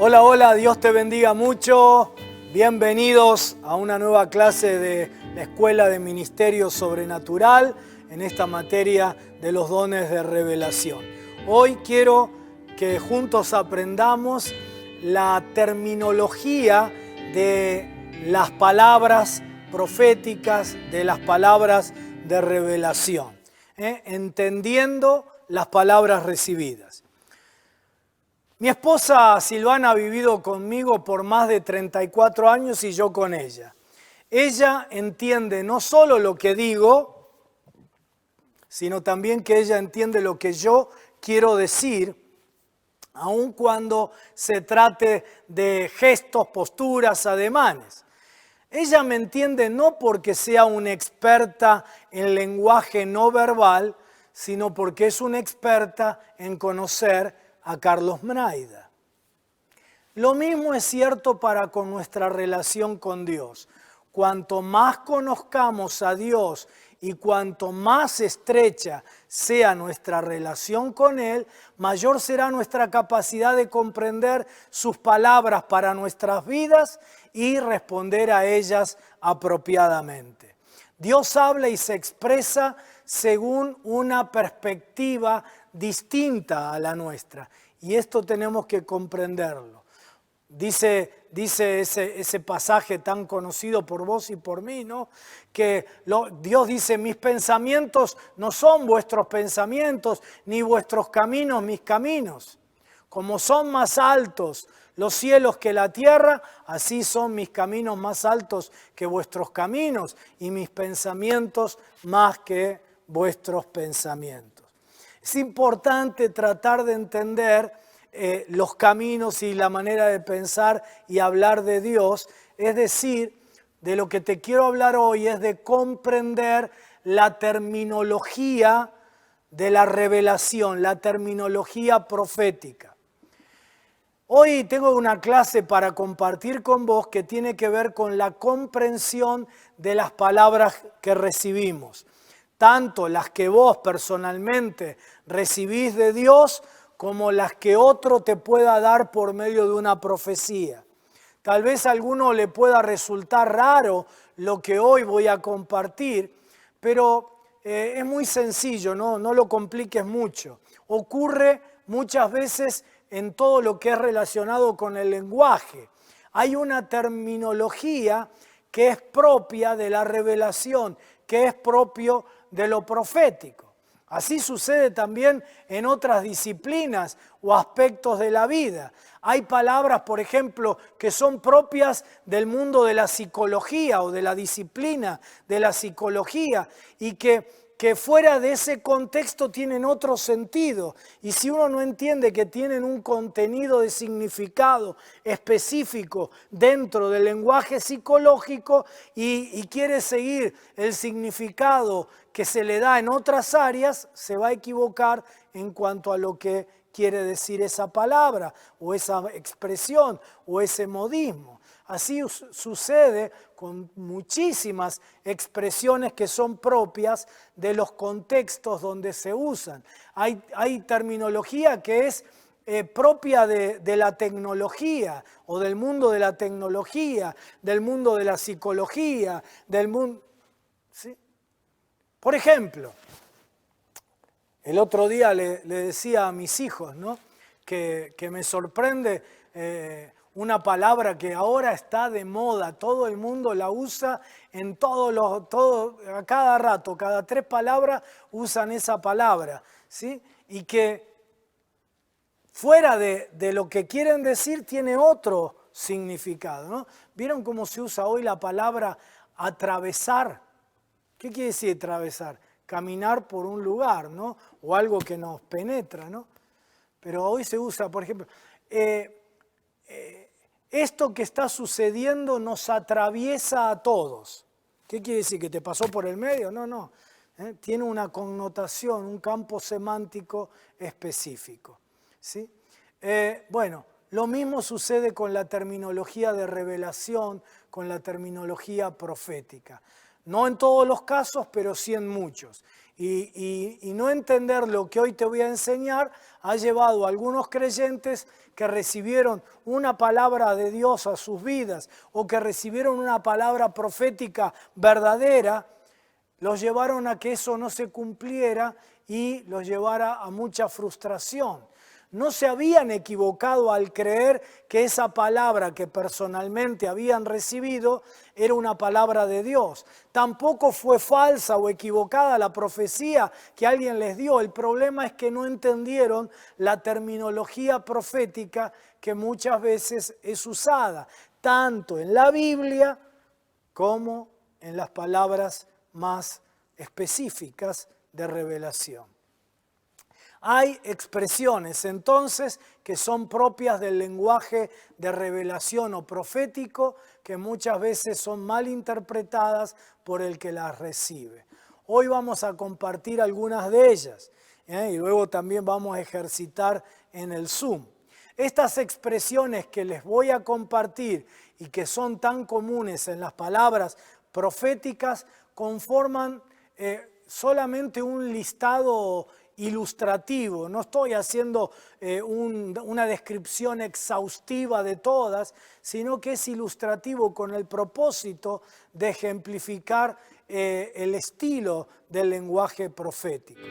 Hola, hola, Dios te bendiga mucho. Bienvenidos a una nueva clase de la Escuela de Ministerio Sobrenatural en esta materia de los dones de revelación. Hoy quiero que juntos aprendamos la terminología de las palabras proféticas, de las palabras de revelación, entendiendo las palabras recibidas. Mi esposa Silvana ha vivido conmigo por más de 34 años y yo con ella. Ella entiende no solo lo que digo, sino también que ella entiende lo que yo quiero decir, aun cuando se trate de gestos, posturas, ademanes. Ella me entiende no porque sea una experta en lenguaje no verbal, sino porque es una experta en conocer a Carlos Mnaida. Lo mismo es cierto para con nuestra relación con Dios. Cuanto más conozcamos a Dios y cuanto más estrecha sea nuestra relación con Él, mayor será nuestra capacidad de comprender sus palabras para nuestras vidas y responder a ellas apropiadamente. Dios habla y se expresa según una perspectiva distinta a la nuestra. Y esto tenemos que comprenderlo. Dice ese pasaje tan conocido por vos y por mí, ¿no? Que Dios dice, mis pensamientos no son vuestros pensamientos, ni vuestros caminos mis caminos. Como son más altos los cielos que la tierra, así son mis caminos más altos que vuestros caminos y mis pensamientos más que vuestros pensamientos. Es importante tratar de entender los caminos y la manera de pensar y hablar de Dios. Es decir, de lo que te quiero hablar hoy es de comprender la terminología de la revelación, la terminología profética. Hoy tengo una clase para compartir con vos que tiene que ver con la comprensión de las palabras que recibimos. Tanto las que vos personalmente recibís de Dios como las que otro te pueda dar por medio de una profecía. Tal vez a alguno le pueda resultar raro lo que hoy voy a compartir, pero es muy sencillo, no lo compliques mucho. Ocurre muchas veces en todo lo que es relacionado con el lenguaje. Hay una terminología que es propia de la revelación, que es propio de lo profético. Así sucede también en otras disciplinas o aspectos de la vida. Hay palabras, por ejemplo, que son propias del mundo de la psicología o de la disciplina de la psicología y que fuera de ese contexto tienen otro sentido. Y si uno no entiende que tienen un contenido de significado específico dentro del lenguaje psicológico y quiere seguir el significado que se le da en otras áreas, se va a equivocar en cuanto a lo que quiere decir esa palabra o esa expresión o ese modismo. Así sucede con muchísimas expresiones que son propias de los contextos donde se usan. Hay terminología que es propia de la tecnología o del mundo de la tecnología, del mundo de la psicología, del mundo... ¿sí? Por ejemplo, el otro día le decía a mis hijos, ¿no? que me sorprende una palabra que ahora está de moda, todo el mundo la usa en a cada rato, cada 3 palabras usan esa palabra, ¿sí? Y que fuera de lo que quieren decir tiene otro significado, ¿no? ¿Vieron cómo se usa hoy la palabra atravesar? ¿Qué quiere decir atravesar? Caminar por un lugar, ¿no? O algo que nos penetra, ¿no? Pero hoy se usa, por ejemplo, esto que está sucediendo nos atraviesa a todos. ¿Qué quiere decir? ¿Que te pasó por el medio? No. Tiene una connotación, un campo semántico específico, ¿sí? Bueno, lo mismo sucede con la terminología de revelación, con la terminología profética. No en todos los casos, pero sí en muchos. Y no entender lo que hoy te voy a enseñar ha llevado a algunos creyentes que recibieron una palabra de Dios a sus vidas o que recibieron una palabra profética verdadera, los llevaron a que eso no se cumpliera y los llevara a mucha frustración. No se habían equivocado al creer que esa palabra que personalmente habían recibido era una palabra de Dios. Tampoco fue falsa o equivocada la profecía que alguien les dio. El problema es que no entendieron la terminología profética que muchas veces es usada, tanto en la Biblia como en las palabras más específicas de revelación. Hay expresiones entonces que son propias del lenguaje de revelación o profético que muchas veces son mal interpretadas por el que las recibe. Hoy vamos a compartir algunas de ellas y luego también vamos a ejercitar en el Zoom. Estas expresiones que les voy a compartir y que son tan comunes en las palabras proféticas conforman solamente un listado ilustrativo. No estoy haciendo una descripción exhaustiva de todas, sino que es ilustrativo con el propósito de ejemplificar el estilo del lenguaje profético.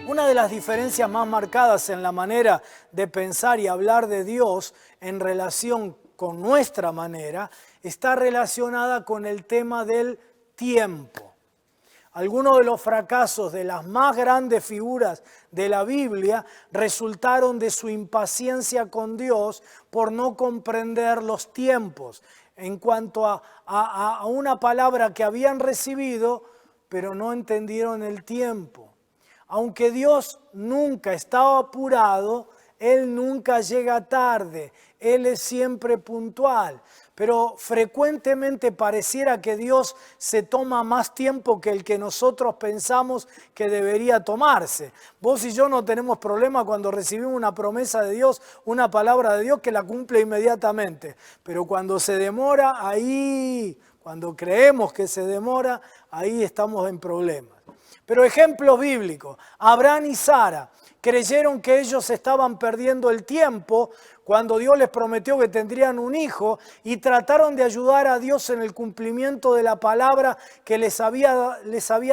Una de las diferencias más marcadas en la manera de pensar y hablar de Dios en relación con nuestra manera está relacionada con el tema del tiempo. Algunos de los fracasos de las más grandes figuras de la Biblia resultaron de su impaciencia con Dios por no comprender los tiempos en cuanto a una palabra que habían recibido, pero no entendieron el tiempo. Aunque Dios nunca estaba apurado, Él nunca llega tarde, Él es siempre puntual. Pero frecuentemente pareciera que Dios se toma más tiempo que el que nosotros pensamos que debería tomarse. Vos y yo no tenemos problema cuando recibimos una promesa de Dios, una palabra de Dios que la cumple inmediatamente. Pero cuando se demora, ahí, cuando creemos que se demora, ahí estamos en problemas. Pero ejemplos bíblicos, Abraham y Sara creyeron que ellos estaban perdiendo el tiempo cuando Dios les prometió que tendrían un hijo y trataron de ayudar a Dios en el cumplimiento de la palabra que les había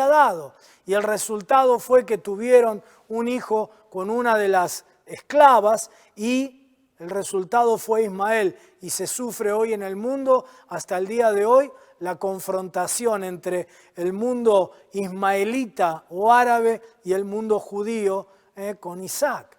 dado. Y el resultado fue que tuvieron un hijo con una de las esclavas y el resultado fue Ismael. Y se sufre hoy en el mundo, hasta el día de hoy, la confrontación entre el mundo ismaelita o árabe y el mundo judío con Isaac.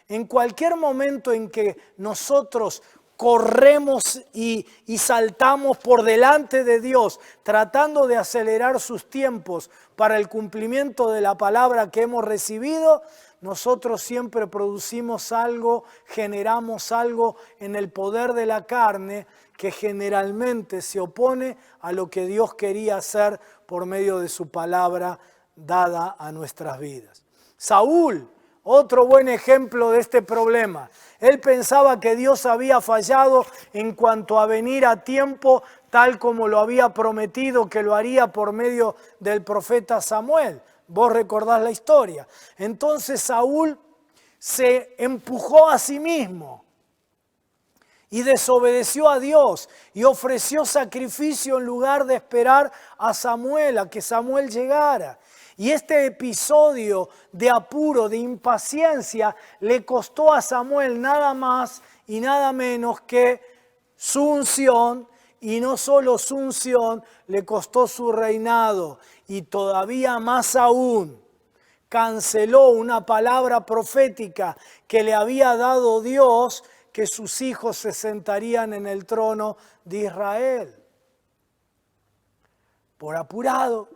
En cualquier momento en que nosotros corremos y saltamos por delante de Dios, tratando de acelerar sus tiempos para el cumplimiento de la palabra que hemos recibido, nosotros siempre producimos algo, generamos algo en el poder de la carne que generalmente se opone a lo que Dios quería hacer por medio de su palabra dada a nuestras vidas. Saúl, otro buen ejemplo de este problema. Él pensaba que Dios había fallado en cuanto a venir a tiempo, tal como lo había prometido que lo haría por medio del profeta Samuel. Vos recordás la historia. Entonces Saúl se empujó a sí mismo y desobedeció a Dios y ofreció sacrificio en lugar de esperar a Samuel, a que Samuel llegara. Y este episodio de apuro, de impaciencia, le costó a Samuel nada más y nada menos que su unción, y no solo su unción, le costó su reinado. Y todavía más aún, canceló una palabra profética que le había dado Dios, que sus hijos se sentarían en el trono de Israel. Por apurado,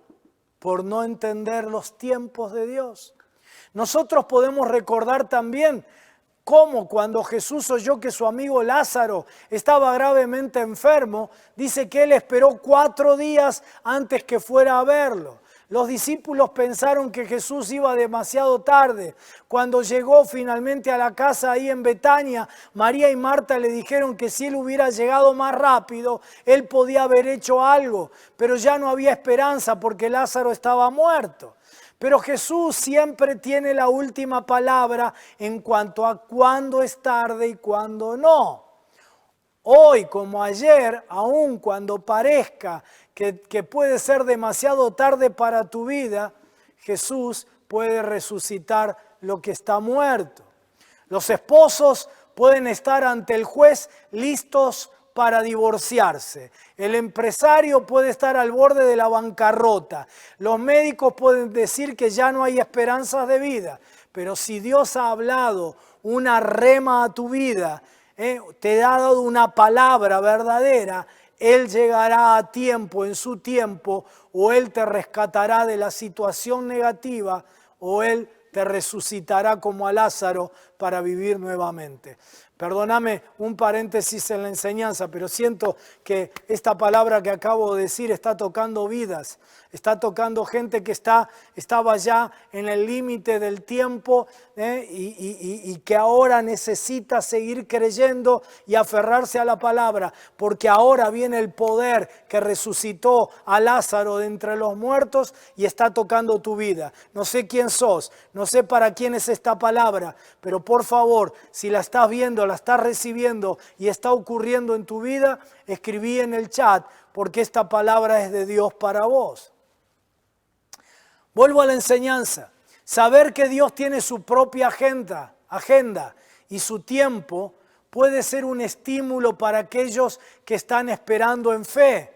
por no entender los tiempos de Dios. Nosotros podemos recordar también cómo cuando Jesús oyó que su amigo Lázaro estaba gravemente enfermo, dice que él esperó 4 días antes que fuera a verlo. Los discípulos pensaron que Jesús iba demasiado tarde. Cuando llegó finalmente a la casa ahí en Betania, María y Marta le dijeron que si él hubiera llegado más rápido, él podía haber hecho algo, pero ya no había esperanza porque Lázaro estaba muerto. Pero Jesús siempre tiene la última palabra en cuanto a cuándo es tarde y cuándo no. Hoy como ayer, aun cuando parezca que puede ser demasiado tarde para tu vida, Jesús puede resucitar lo que está muerto. Los esposos pueden estar ante el juez listos para divorciarse. El empresario puede estar al borde de la bancarrota. Los médicos pueden decir que ya no hay esperanzas de vida. Pero si Dios ha hablado una rema a tu vida, te ha dado una palabra verdadera, Él llegará a tiempo, en su tiempo, o Él te rescatará de la situación negativa, o Él te resucitará como a Lázaro para vivir nuevamente. Perdóname un paréntesis en la enseñanza, pero siento que esta palabra que acabo de decir está tocando vidas, está tocando gente que estaba ya en el límite del tiempo y que ahora necesita seguir creyendo y aferrarse a la palabra, porque ahora viene el poder que resucitó a Lázaro de entre los muertos y está tocando tu vida. No sé quién sos, no sé para quién es esta palabra, pero por favor, si la estás viendo, la estás recibiendo y está ocurriendo en tu vida, escribí en el chat porque esta palabra es de Dios para vos. Vuelvo a la enseñanza. Saber que Dios tiene su propia agenda y su tiempo puede ser un estímulo para aquellos que están esperando en fe.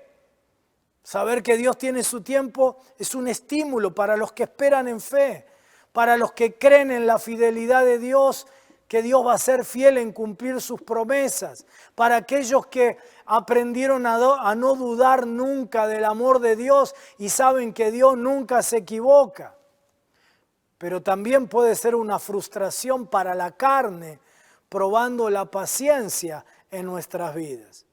Saber que Dios tiene su tiempo es un estímulo para los que esperan en fe, para los que creen en la fidelidad de Dios, que Dios va a ser fiel en cumplir sus promesas, para aquellos que aprendieron a no dudar nunca del amor de Dios y saben que Dios nunca se equivoca. Pero también puede ser una frustración para la carne, probando la paciencia en nuestras vidas.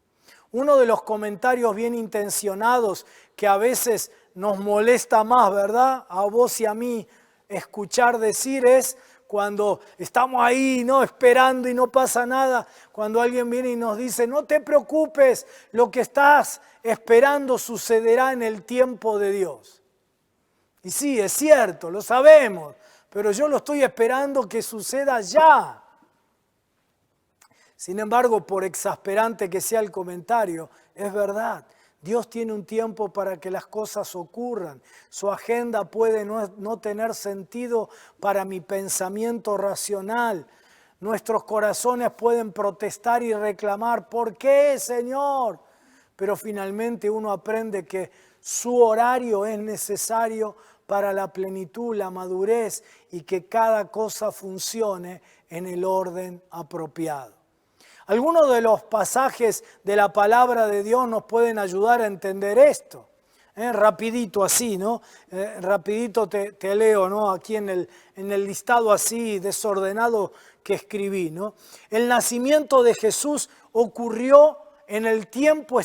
Uno de los comentarios bien intencionados que a veces nos molesta más, ¿verdad? A vos y a mí escuchar decir es cuando estamos ahí, ¿no?, esperando y no pasa nada, cuando alguien viene y nos dice, no te preocupes, lo que estás esperando sucederá en el tiempo de Dios. Y sí, es cierto, lo sabemos, pero yo lo estoy esperando que suceda ya. Sin embargo, por exasperante que sea el comentario, es verdad. Dios tiene un tiempo para que las cosas ocurran. Su agenda puede no tener sentido para mi pensamiento racional. Nuestros corazones pueden protestar y reclamar, ¿por qué, Señor? Pero finalmente uno aprende que su horario es necesario para la plenitud, la madurez y que cada cosa funcione en el orden apropiado. Algunos de los pasajes de la palabra de Dios nos pueden ayudar a entender esto. Rapidito así, ¿no? Rapidito te leo, ¿no? Aquí en el listado así desordenado que escribí, ¿no? El nacimiento de Jesús ocurrió en el tiempo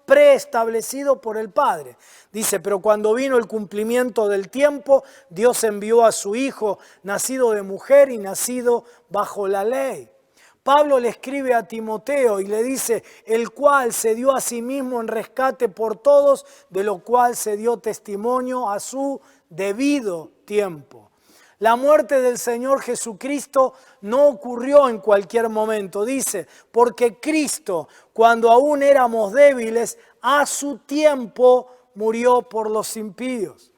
preestablecido por el Padre. Dice, pero cuando vino el cumplimiento del tiempo, Dios envió a su Hijo, nacido de mujer y nacido bajo la ley. Pablo le escribe a Timoteo y le dice, el cual se dio a sí mismo en rescate por todos, de lo cual se dio testimonio a su debido tiempo. La muerte del Señor Jesucristo no ocurrió en cualquier momento, dice, porque Cristo, cuando aún éramos débiles, a su tiempo murió por los impíos.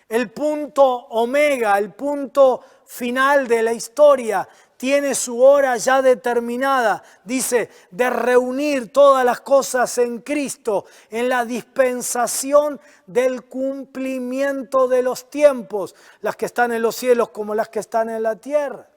El punto omega, el punto final de la historia, tiene su hora ya determinada, dice, de reunir todas las cosas en Cristo, en la dispensación del cumplimiento de los tiempos, las que están en los cielos como las que están en la tierra.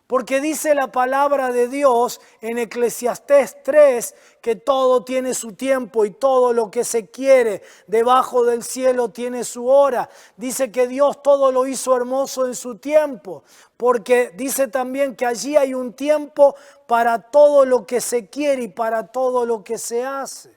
Porque dice la palabra de Dios en Eclesiastés 3 que todo tiene su tiempo y todo lo que se quiere debajo del cielo tiene su hora. Dice que Dios todo lo hizo hermoso en su tiempo. Porque dice también que allí hay un tiempo para todo lo que se quiere y para todo lo que se hace.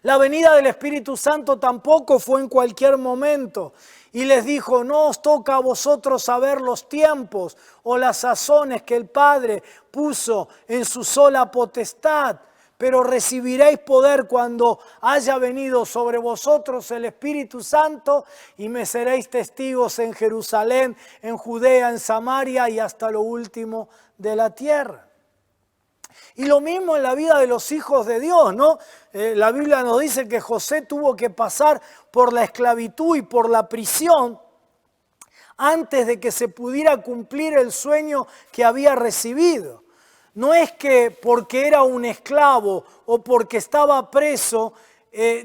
La venida del Espíritu Santo tampoco fue en cualquier momento. Y les dijo, no os toca a vosotros saber los tiempos o las sazones que el Padre puso en su sola potestad, pero recibiréis poder cuando haya venido sobre vosotros el Espíritu Santo y me seréis testigos en Jerusalén, en Judea, en Samaria y hasta lo último de la tierra. Y lo mismo en la vida de los hijos de Dios, ¿no? La Biblia nos dice que José tuvo que pasar por la esclavitud y por la prisión antes de que se pudiera cumplir el sueño que había recibido. No es que porque era un esclavo o porque estaba preso,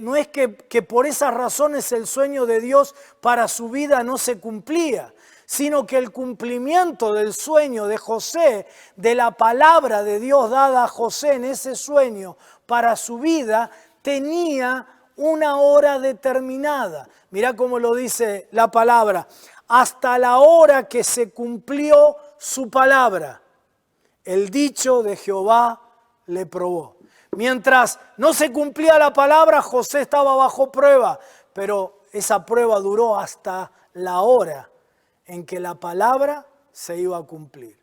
no es que por esas razones el sueño de Dios para su vida no se cumplía, sino que el cumplimiento del sueño de José, de la palabra de Dios dada a José en ese sueño para su vida, tenía una hora determinada. Mirá cómo lo dice la palabra, hasta la hora que se cumplió su palabra. El dicho de Jehová le probó. Mientras no se cumplía la palabra, José estaba bajo prueba, pero esa prueba duró hasta la hora en que la palabra se iba a cumplir.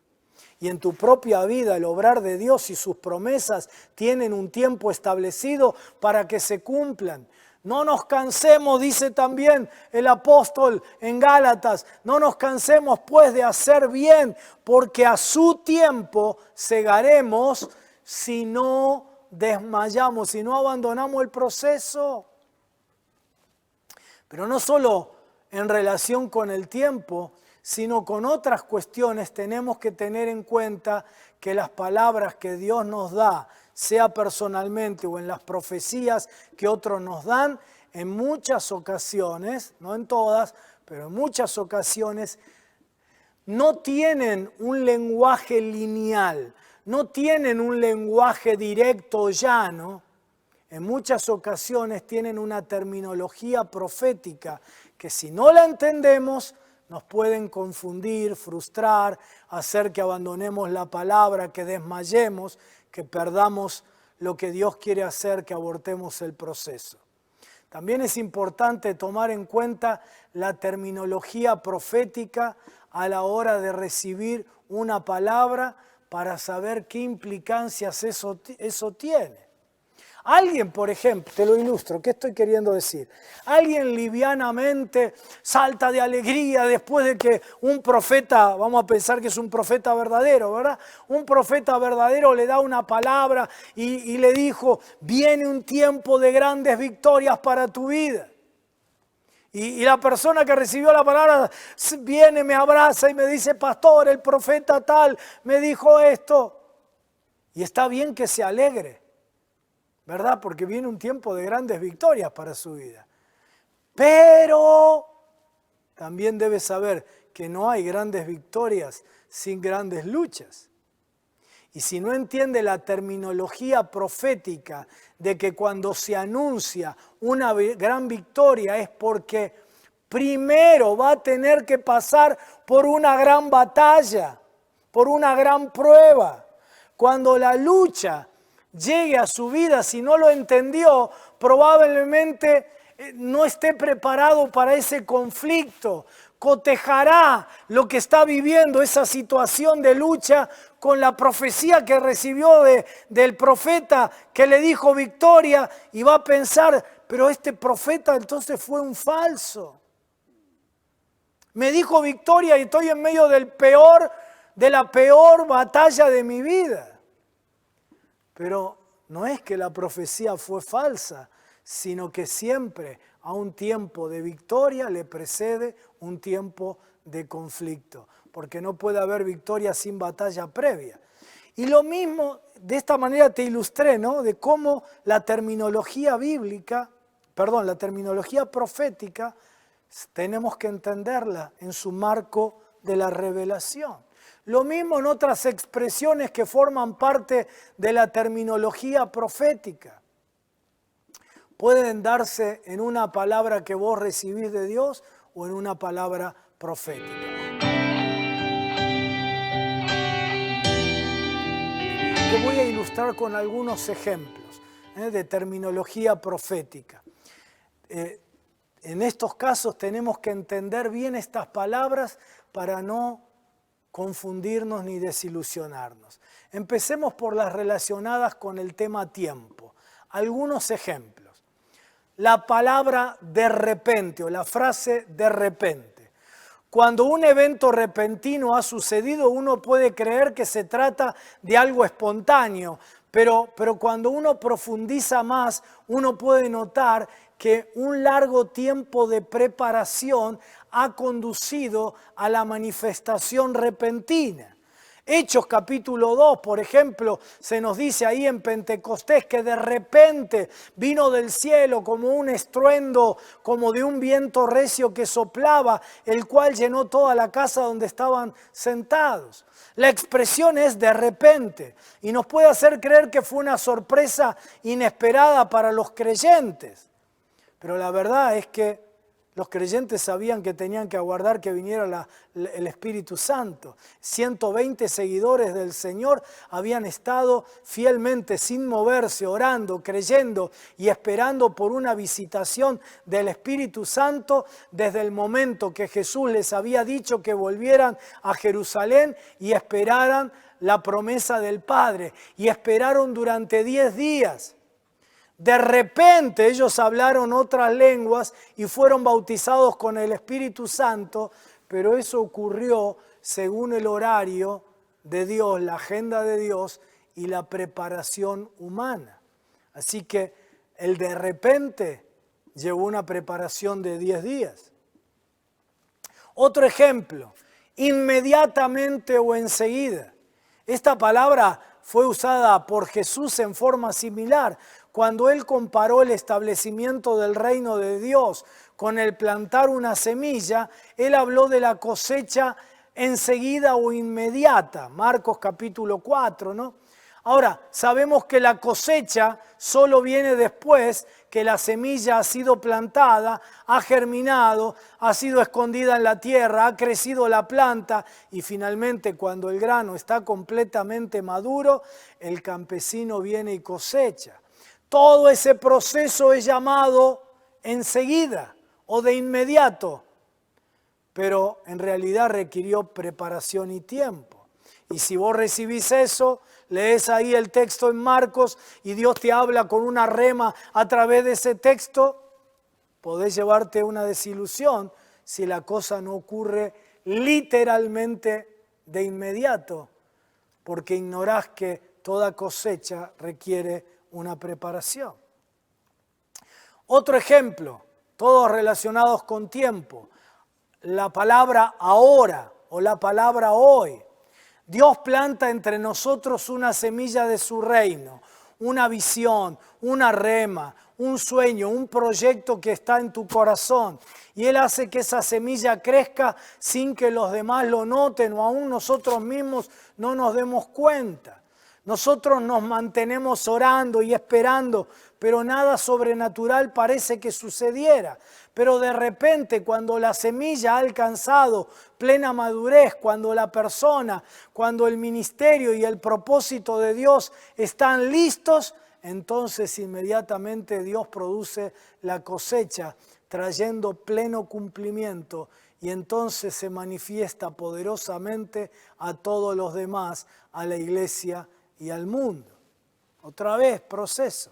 Y en tu propia vida el obrar de Dios y sus promesas tienen un tiempo establecido para que se cumplan. No nos cansemos, dice también el apóstol en Gálatas, no nos cansemos pues de hacer bien, porque a su tiempo segaremos si no desmayamos, si no abandonamos el proceso. Pero no solo en relación con el tiempo, sino con otras cuestiones tenemos que tener en cuenta que las palabras que Dios nos da, sea personalmente o en las profecías que otros nos dan, en muchas ocasiones, no en todas, pero en muchas ocasiones, no tienen un lenguaje lineal, no tienen un lenguaje directo o llano. En muchas ocasiones tienen una terminología profética que si no la entendemos nos pueden confundir, frustrar, hacer que abandonemos la palabra, que desmayemos, que perdamos lo que Dios quiere hacer, que abortemos el proceso. También es importante tomar en cuenta la terminología profética a la hora de recibir una palabra para saber qué implicancias eso tiene. Alguien, por ejemplo, te lo ilustro, ¿qué estoy queriendo decir? Alguien livianamente salta de alegría después de que un profeta, vamos a pensar que es un profeta verdadero, ¿verdad? Un profeta verdadero le da una palabra y le dijo, viene un tiempo de grandes victorias para tu vida. Y la persona que recibió la palabra viene, me abraza y me dice, pastor, el profeta tal me dijo esto. Y está bien que se alegre, ¿verdad? Porque viene un tiempo de grandes victorias para su vida. Pero también debe saber que no hay grandes victorias sin grandes luchas. Y si no entiende la terminología profética de que cuando se anuncia una gran victoria es porque primero va a tener que pasar por una gran batalla, por una gran prueba. Cuando la lucha llegue a su vida, si no lo entendió, probablemente no esté preparado para ese conflicto. Cotejará lo que está viviendo, esa situación de lucha, con la profecía que recibió del profeta que le dijo victoria y va a pensar, pero este profeta entonces fue un falso. Me dijo victoria y estoy en medio de la peor batalla de mi vida. Pero no es que la profecía fue falsa, sino que siempre a un tiempo de victoria le precede un tiempo de conflicto, porque no puede haber victoria sin batalla previa. Y lo mismo, de esta manera te ilustré, ¿no? De cómo la terminología profética, tenemos que entenderla en su marco de la revelación. Lo mismo en otras expresiones que forman parte de la terminología profética. Pueden darse en una palabra que vos recibís de Dios o en una palabra profética. Te voy a ilustrar con algunos ejemplos. de terminología profética. En estos casos tenemos que entender bien estas palabras para no confundirnos ni desilusionarnos. Empecemos por las relacionadas con el tema tiempo. Algunos ejemplos. La palabra de repente o la frase de repente. Cuando un evento repentino ha sucedido, uno puede creer que se trata de algo espontáneo, pero cuando uno profundiza más, uno puede notar que un largo tiempo de preparación ha conducido a la manifestación repentina. Hechos capítulo 2, por ejemplo, se nos dice ahí en Pentecostés que de repente vino del cielo como un estruendo, como de un viento recio que soplaba, el cual llenó toda la casa donde estaban sentados. La expresión es de repente y nos puede hacer creer que fue una sorpresa inesperada para los creyentes. Pero la verdad es que los creyentes sabían que tenían que aguardar que viniera el Espíritu Santo. 120 seguidores del Señor habían estado fielmente, sin moverse, orando, creyendo y esperando por una visitación del Espíritu Santo desde el momento que Jesús les había dicho que volvieran a Jerusalén y esperaran la promesa del Padre. Y esperaron durante 10 días. De repente ellos hablaron otras lenguas y fueron bautizados con el Espíritu Santo, pero eso ocurrió según el horario de Dios, la agenda de Dios y la preparación humana. Así que el de repente llevó una preparación de 10 días. Otro ejemplo, inmediatamente o enseguida. Esta palabra fue usada por Jesús en forma similar. Cuando Él comparó el establecimiento del reino de Dios con el plantar una semilla, Él habló de la cosecha enseguida o inmediata. Marcos capítulo 4, ¿no? Ahora, sabemos que la cosecha solo viene después que la semilla ha sido plantada, ha germinado, ha sido escondida en la tierra, ha crecido la planta y finalmente cuando el grano está completamente maduro, el campesino viene y cosecha. Todo ese proceso es llamado enseguida o de inmediato, pero en realidad requirió preparación y tiempo. Y si vos recibís eso, lees ahí el texto en Marcos y Dios te habla con una rema a través de ese texto, podés llevarte una desilusión si la cosa no ocurre literalmente de inmediato, porque ignorás que toda cosecha requiere una preparación. Otro ejemplo, todos relacionados con tiempo, la palabra ahora o la palabra hoy. Dios planta entre nosotros una semilla de su reino, una visión, una rema, un sueño, un proyecto que está en tu corazón. Y Él hace que esa semilla crezca sin que los demás lo noten o aún nosotros mismos no nos demos cuenta. Nosotros nos mantenemos orando y esperando, pero nada sobrenatural parece que sucediera. Pero de repente, cuando la semilla ha alcanzado plena madurez, cuando la persona, cuando el ministerio y el propósito de Dios están listos, entonces inmediatamente Dios produce la cosecha, trayendo pleno cumplimiento, y entonces se manifiesta poderosamente a todos los demás, a la iglesia y al mundo. Otra vez, proceso.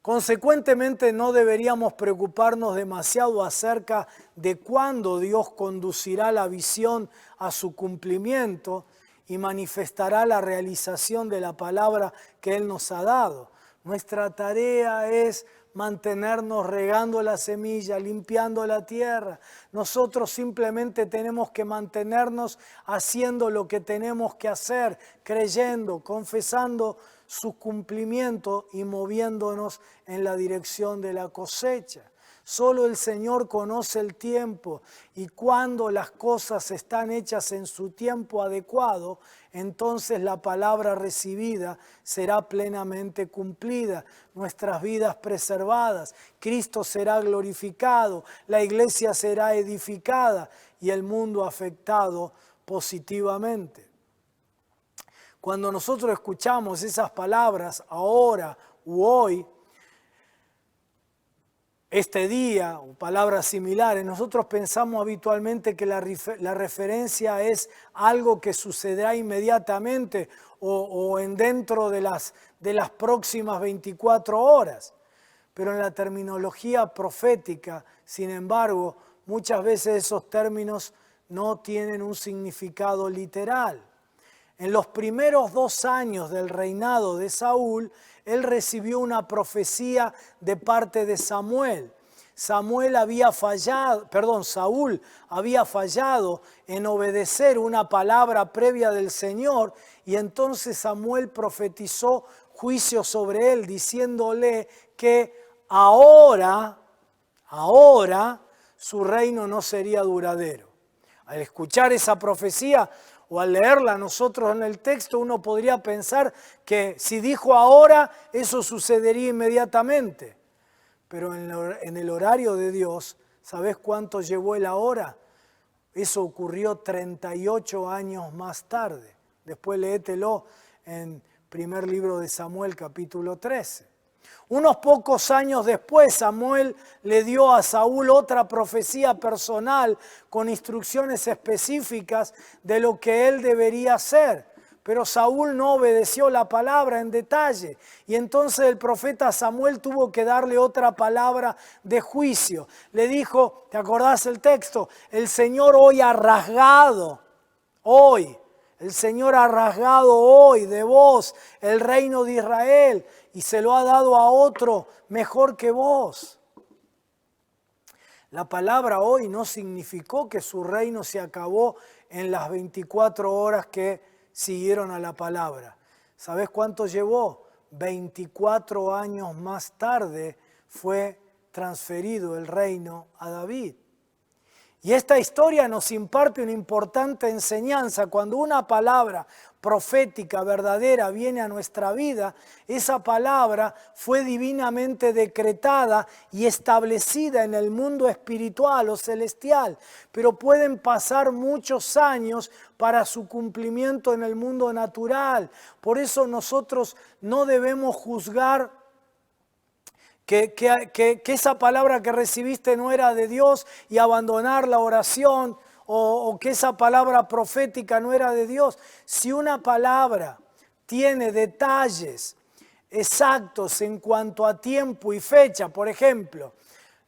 Consecuentemente, no deberíamos preocuparnos demasiado acerca de cuándo Dios conducirá la visión a su cumplimiento y manifestará la realización de la palabra que Él nos ha dado. Nuestra tarea es mantenernos regando la semilla, limpiando la tierra. Nosotros simplemente tenemos que mantenernos haciendo lo que tenemos que hacer, creyendo, confesando su cumplimiento y moviéndonos en la dirección de la cosecha. Solo el Señor conoce el tiempo y cuando las cosas están hechas en su tiempo adecuado, entonces la palabra recibida será plenamente cumplida, nuestras vidas preservadas, Cristo será glorificado, la iglesia será edificada y el mundo afectado positivamente. Cuando nosotros escuchamos esas palabras, ahora u hoy, este día o palabras similares, nosotros pensamos habitualmente que la referencia es algo que sucederá inmediatamente o en dentro de las próximas 24 horas. Pero en la terminología profética, sin embargo, muchas veces esos términos no tienen un significado literal. En los primeros 2 años del reinado de Saúl, él recibió una profecía de parte de Samuel. Saúl había fallado en obedecer una palabra previa del Señor, y entonces Samuel profetizó juicio sobre él, diciéndole que ahora su reino no sería duradero. Al escuchar esa profecía o al leerla nosotros en el texto, uno podría pensar que si dijo ahora, eso sucedería inmediatamente. Pero en el horario de Dios, ¿sabés cuánto llevó el ahora? Eso ocurrió 38 años más tarde. Después léetelo en primer libro de Samuel, capítulo 13. Unos pocos años después, Samuel le dio a Saúl otra profecía personal con instrucciones específicas de lo que él debería hacer. Pero Saúl no obedeció la palabra en detalle, y entonces el profeta Samuel tuvo que darle otra palabra de juicio. Le dijo, ¿te acordás el texto? El Señor hoy ha rasgado de vos el reino de Israel y se lo ha dado a otro mejor que vos. La palabra hoy no significó que su reino se acabó en las 24 horas que siguieron a la palabra. ¿Sabés cuánto llevó? 24 años más tarde fue transferido el reino a David. Y esta historia nos imparte una importante enseñanza. Cuando una palabra profética verdadera viene a nuestra vida, esa palabra fue divinamente decretada y establecida en el mundo espiritual o celestial, pero pueden pasar muchos años para su cumplimiento en el mundo natural. Por eso nosotros no debemos juzgar que esa palabra que recibiste no era de Dios y abandonar la oración, o que esa palabra profética no era de Dios. Si una palabra tiene detalles exactos en cuanto a tiempo y fecha, por ejemplo,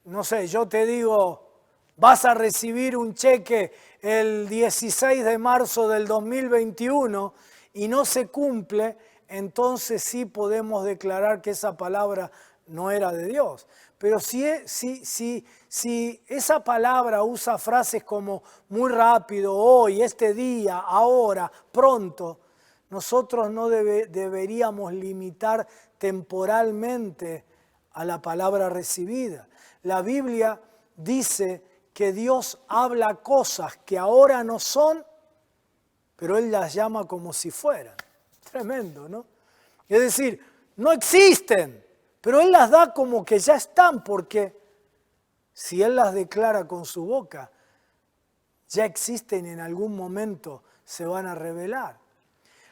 no sé, yo te digo, vas a recibir un cheque el 16 de marzo del 2021 y no se cumple, entonces sí podemos declarar que esa palabra no era de Dios. Pero si esa palabra usa frases como muy rápido, hoy, este día, ahora, pronto, nosotros no deberíamos limitar temporalmente a la palabra recibida. La Biblia dice que Dios habla cosas que ahora no son, pero Él las llama como si fueran. Tremendo, ¿no? Es decir, no existen, pero Él las da como que ya están, porque si Él las declara con su boca, ya existen y en algún momento se van a revelar.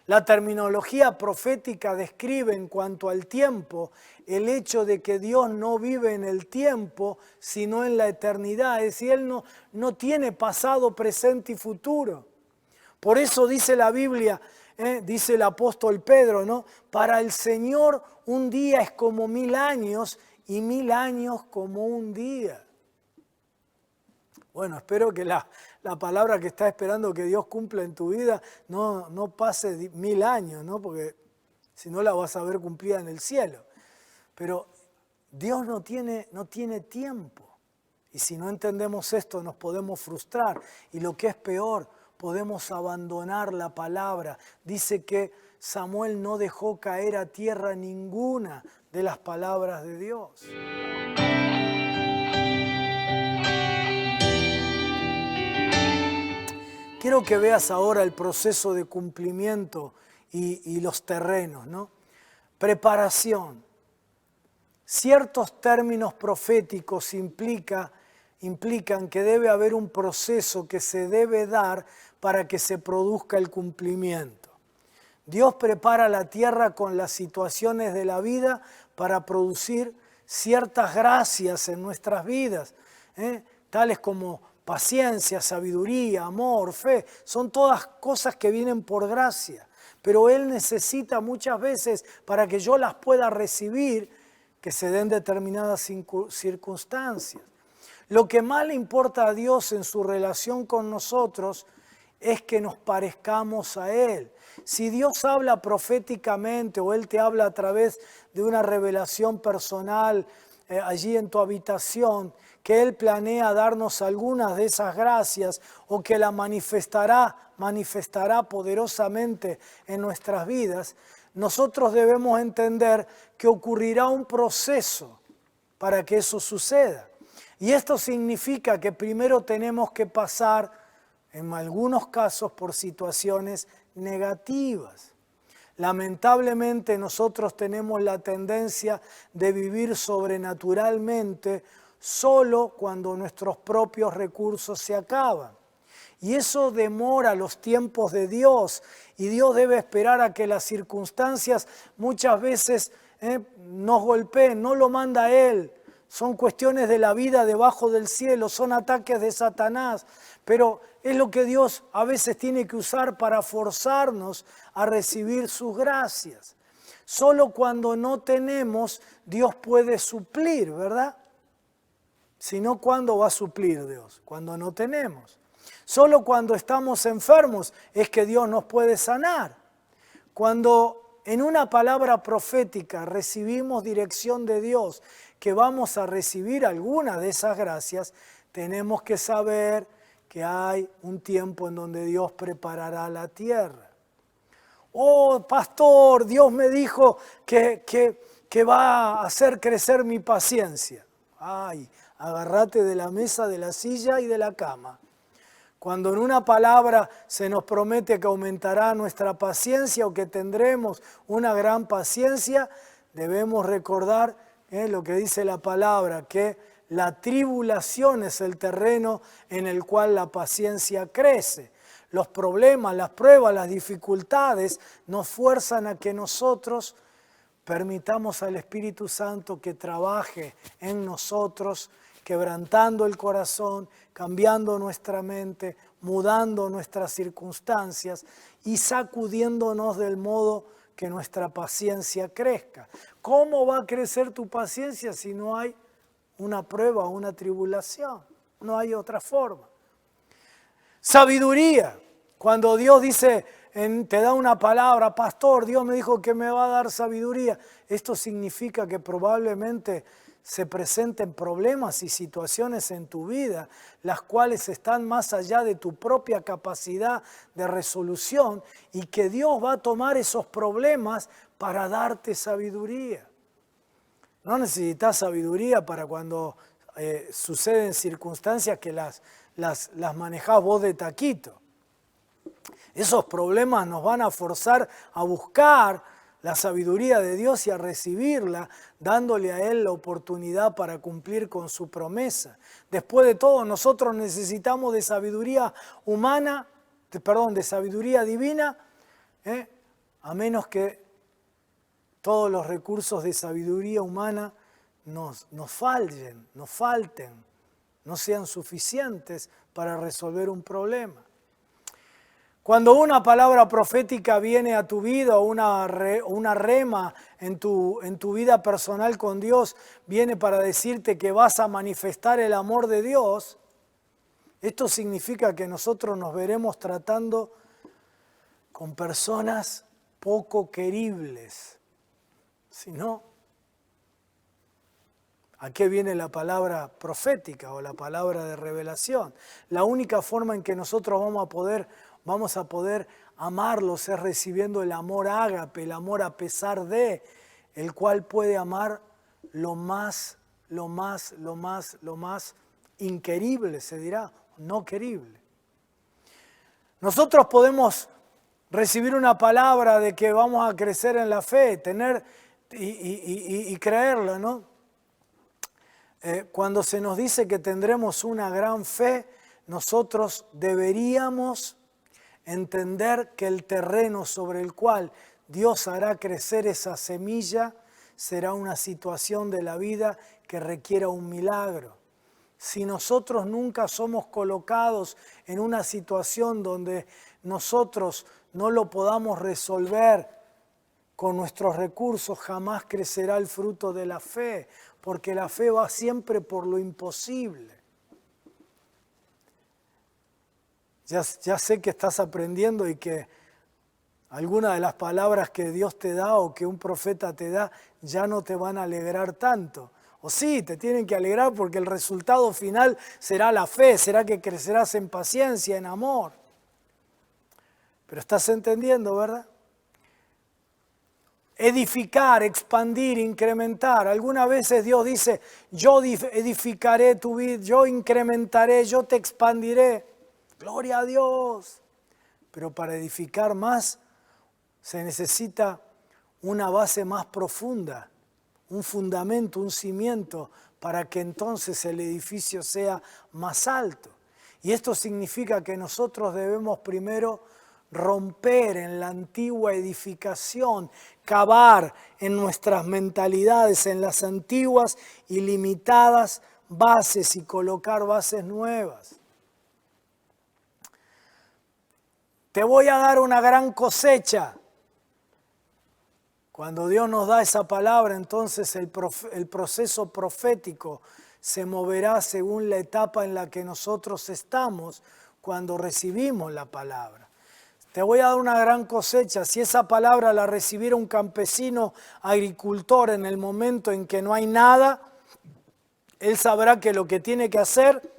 La terminología profética describe en cuanto al tiempo el hecho de que Dios no vive en el tiempo, sino en la eternidad. Es decir, Él no tiene pasado, presente y futuro. Por eso dice la Biblia, dice el apóstol Pedro, ¿no? Para el Señor un día es como 1000 años y 1000 años como un día. Bueno, espero que la palabra que estás esperando que Dios cumpla en tu vida no pase 1000 años, ¿no? Porque si no la vas a ver cumplida en el cielo. Pero Dios no tiene tiempo. Y si no entendemos esto nos podemos frustrar. Y lo que es peor, podemos abandonar la palabra. Dice que Samuel no dejó caer a tierra ninguna de las palabras de Dios. Quiero que veas ahora el proceso de cumplimiento y los terrenos, ¿no? Preparación. Ciertos términos proféticos implican que debe haber un proceso que se debe dar para que se produzca el cumplimiento. Dios prepara la tierra con las situaciones de la vida para producir ciertas gracias en nuestras vidas, tales como paciencia, sabiduría, amor, fe. Son todas cosas que vienen por gracia. Pero Él necesita muchas veces, para que yo las pueda recibir, que se den determinadas circunstancias. Lo que más le importa a Dios en su relación con nosotros es que nos parezcamos a Él. Si Dios habla proféticamente o Él te habla a través de una revelación personal allí en tu habitación, que Él planea darnos algunas de esas gracias o que la manifestará poderosamente en nuestras vidas, nosotros debemos entender que ocurrirá un proceso para que eso suceda. Y esto significa que primero tenemos que pasar, en algunos casos, por situaciones negativas. Lamentablemente nosotros tenemos la tendencia de vivir sobrenaturalmente solo cuando nuestros propios recursos se acaban. Y eso demora los tiempos de Dios, y Dios debe esperar a que las circunstancias muchas veces nos golpeen, no lo manda Él. Son cuestiones de la vida debajo del cielo, son ataques de Satanás, pero es lo que Dios a veces tiene que usar para forzarnos a recibir sus gracias. Solo cuando no tenemos, Dios puede suplir, ¿verdad? Si no, ¿cuándo va a suplir Dios? Cuando no tenemos. Solo cuando estamos enfermos es que Dios nos puede sanar. Cuando en una palabra profética recibimos dirección de Dios, que vamos a recibir alguna de esas gracias, tenemos que saber que hay un tiempo en donde Dios preparará la tierra. Oh, pastor, Dios me dijo que va a hacer crecer mi paciencia. Ay, agárrate de la mesa, de la silla y de la cama. Cuando en una palabra se nos promete que aumentará nuestra paciencia o que tendremos una gran paciencia, debemos recordar lo que dice la palabra, que la tribulación es el terreno en el cual la paciencia crece. Los problemas, las pruebas, las dificultades nos fuerzan a que nosotros permitamos al Espíritu Santo que trabaje en nosotros, quebrantando el corazón, cambiando nuestra mente, mudando nuestras circunstancias y sacudiéndonos del modo que nuestra paciencia crezca. ¿Cómo va a crecer tu paciencia si no hay una prueba o una tribulación? No hay otra forma. Sabiduría. Cuando Dios dice, te da una palabra, pastor, Dios me dijo que me va a dar sabiduría. Esto significa que probablemente se presenten problemas y situaciones en tu vida, las cuales están más allá de tu propia capacidad de resolución, y que Dios va a tomar esos problemas para darte sabiduría. No necesitas sabiduría para cuando suceden circunstancias que las manejás vos de taquito. Esos problemas nos van a forzar a buscar la sabiduría de Dios y a recibirla, dándole a Él la oportunidad para cumplir con su promesa. Después de todo, nosotros necesitamos de sabiduría humana, de sabiduría divina, a menos que todos los recursos de sabiduría humana nos falten, no sean suficientes para resolver un problema. Cuando una palabra profética viene a tu vida o una rema en tu vida personal con Dios, viene para decirte que vas a manifestar el amor de Dios, esto significa que nosotros nos veremos tratando con personas poco queribles. Si no, ¿a qué viene la palabra profética o la palabra de revelación? La única forma en que nosotros vamos a poder amarlos es recibiendo el amor ágape, el amor a pesar de, el cual puede amar lo más inquerible, se dirá, no querible. Nosotros podemos recibir una palabra de que vamos a crecer en la fe, tener y creerla, ¿no? Cuando se nos dice que tendremos una gran fe, nosotros deberíamos Entender que el terreno sobre el cual Dios hará crecer esa semilla será una situación de la vida que requiera un milagro. Si nosotros nunca somos colocados en una situación donde nosotros no lo podamos resolver con nuestros recursos, jamás crecerá el fruto de la fe, porque la fe va siempre por lo imposible. Ya sé que estás aprendiendo y que algunas de las palabras que Dios te da o que un profeta te da ya no te van a alegrar tanto. O sí, te tienen que alegrar porque el resultado final será la fe, será que crecerás en paciencia, en amor. Pero estás entendiendo, ¿verdad? Edificar, expandir, incrementar. Algunas veces Dios dice, yo edificaré tu vida, yo incrementaré, yo te expandiré. Gloria a Dios. Pero para edificar más se necesita una base más profunda, un fundamento, un cimiento, para que entonces el edificio sea más alto. Y esto significa que nosotros debemos primero romper en la antigua edificación, cavar en nuestras mentalidades, en las antiguas y limitadas bases y colocar bases nuevas. Te voy a dar una gran cosecha. Cuando Dios nos da esa palabra, entonces el proceso profético se moverá según la etapa en la que nosotros estamos cuando recibimos la palabra. Te voy a dar una gran cosecha. Si esa palabra la recibiera un campesino agricultor en el momento en que no hay nada, él sabrá que lo que tiene que hacer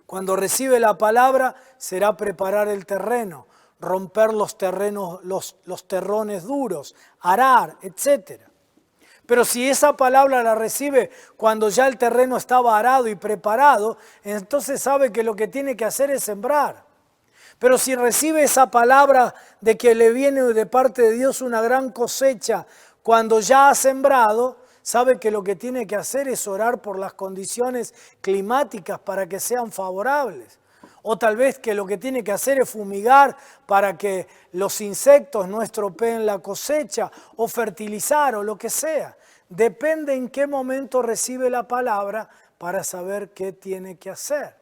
cuando recibe la palabra será preparar el terreno, romper los terrones duros, arar, etc. Pero si esa palabra la recibe cuando ya el terreno estaba arado y preparado, entonces sabe que lo que tiene que hacer es sembrar. Pero si recibe esa palabra de que le viene de parte de Dios una gran cosecha cuando ya ha sembrado, sabe que lo que tiene que hacer es orar por las condiciones climáticas para que sean favorables. O tal vez que lo que tiene que hacer es fumigar para que los insectos no estropeen la cosecha, o fertilizar, o lo que sea. Depende en qué momento recibe la palabra para saber qué tiene que hacer.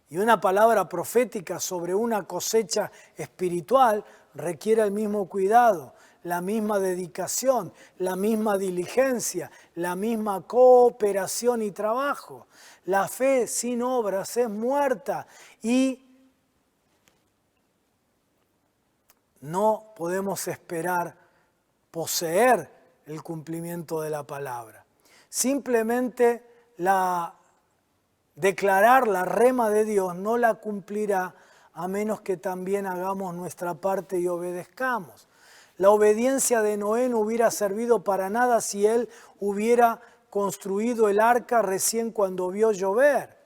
Y una palabra profética sobre una cosecha espiritual requiere el mismo cuidado, la misma dedicación, la misma diligencia, la misma cooperación y trabajo. La fe sin obras es muerta y no podemos esperar poseer el cumplimiento de la palabra. Simplemente declarar la rema de Dios no la cumplirá a menos que también hagamos nuestra parte y obedezcamos. La obediencia de Noé no hubiera servido para nada si él hubiera construido el arca recién cuando vio llover.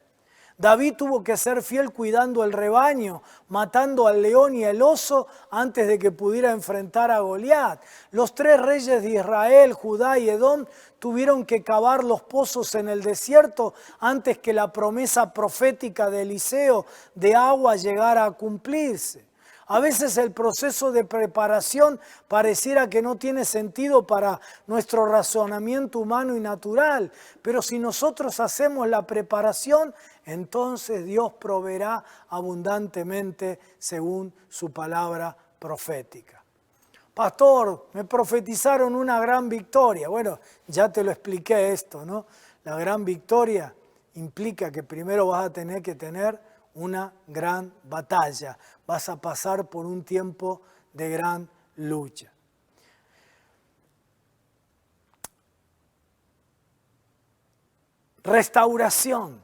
David tuvo que ser fiel cuidando el rebaño, matando al león y al oso antes de que pudiera enfrentar a Goliat. Los 3 reyes de Israel, Judá y Edom tuvieron que cavar los pozos en el desierto antes que la promesa profética de Eliseo de agua llegara a cumplirse. A veces el proceso de preparación pareciera que no tiene sentido para nuestro razonamiento humano y natural, pero si nosotros hacemos la preparación, entonces Dios proveerá abundantemente según su palabra profética. Pastor, me profetizaron una gran victoria. Bueno, ya te lo expliqué esto, ¿no? La gran victoria implica que primero vas a tener que tener una gran batalla. Vas a pasar por un tiempo de gran lucha. Restauración.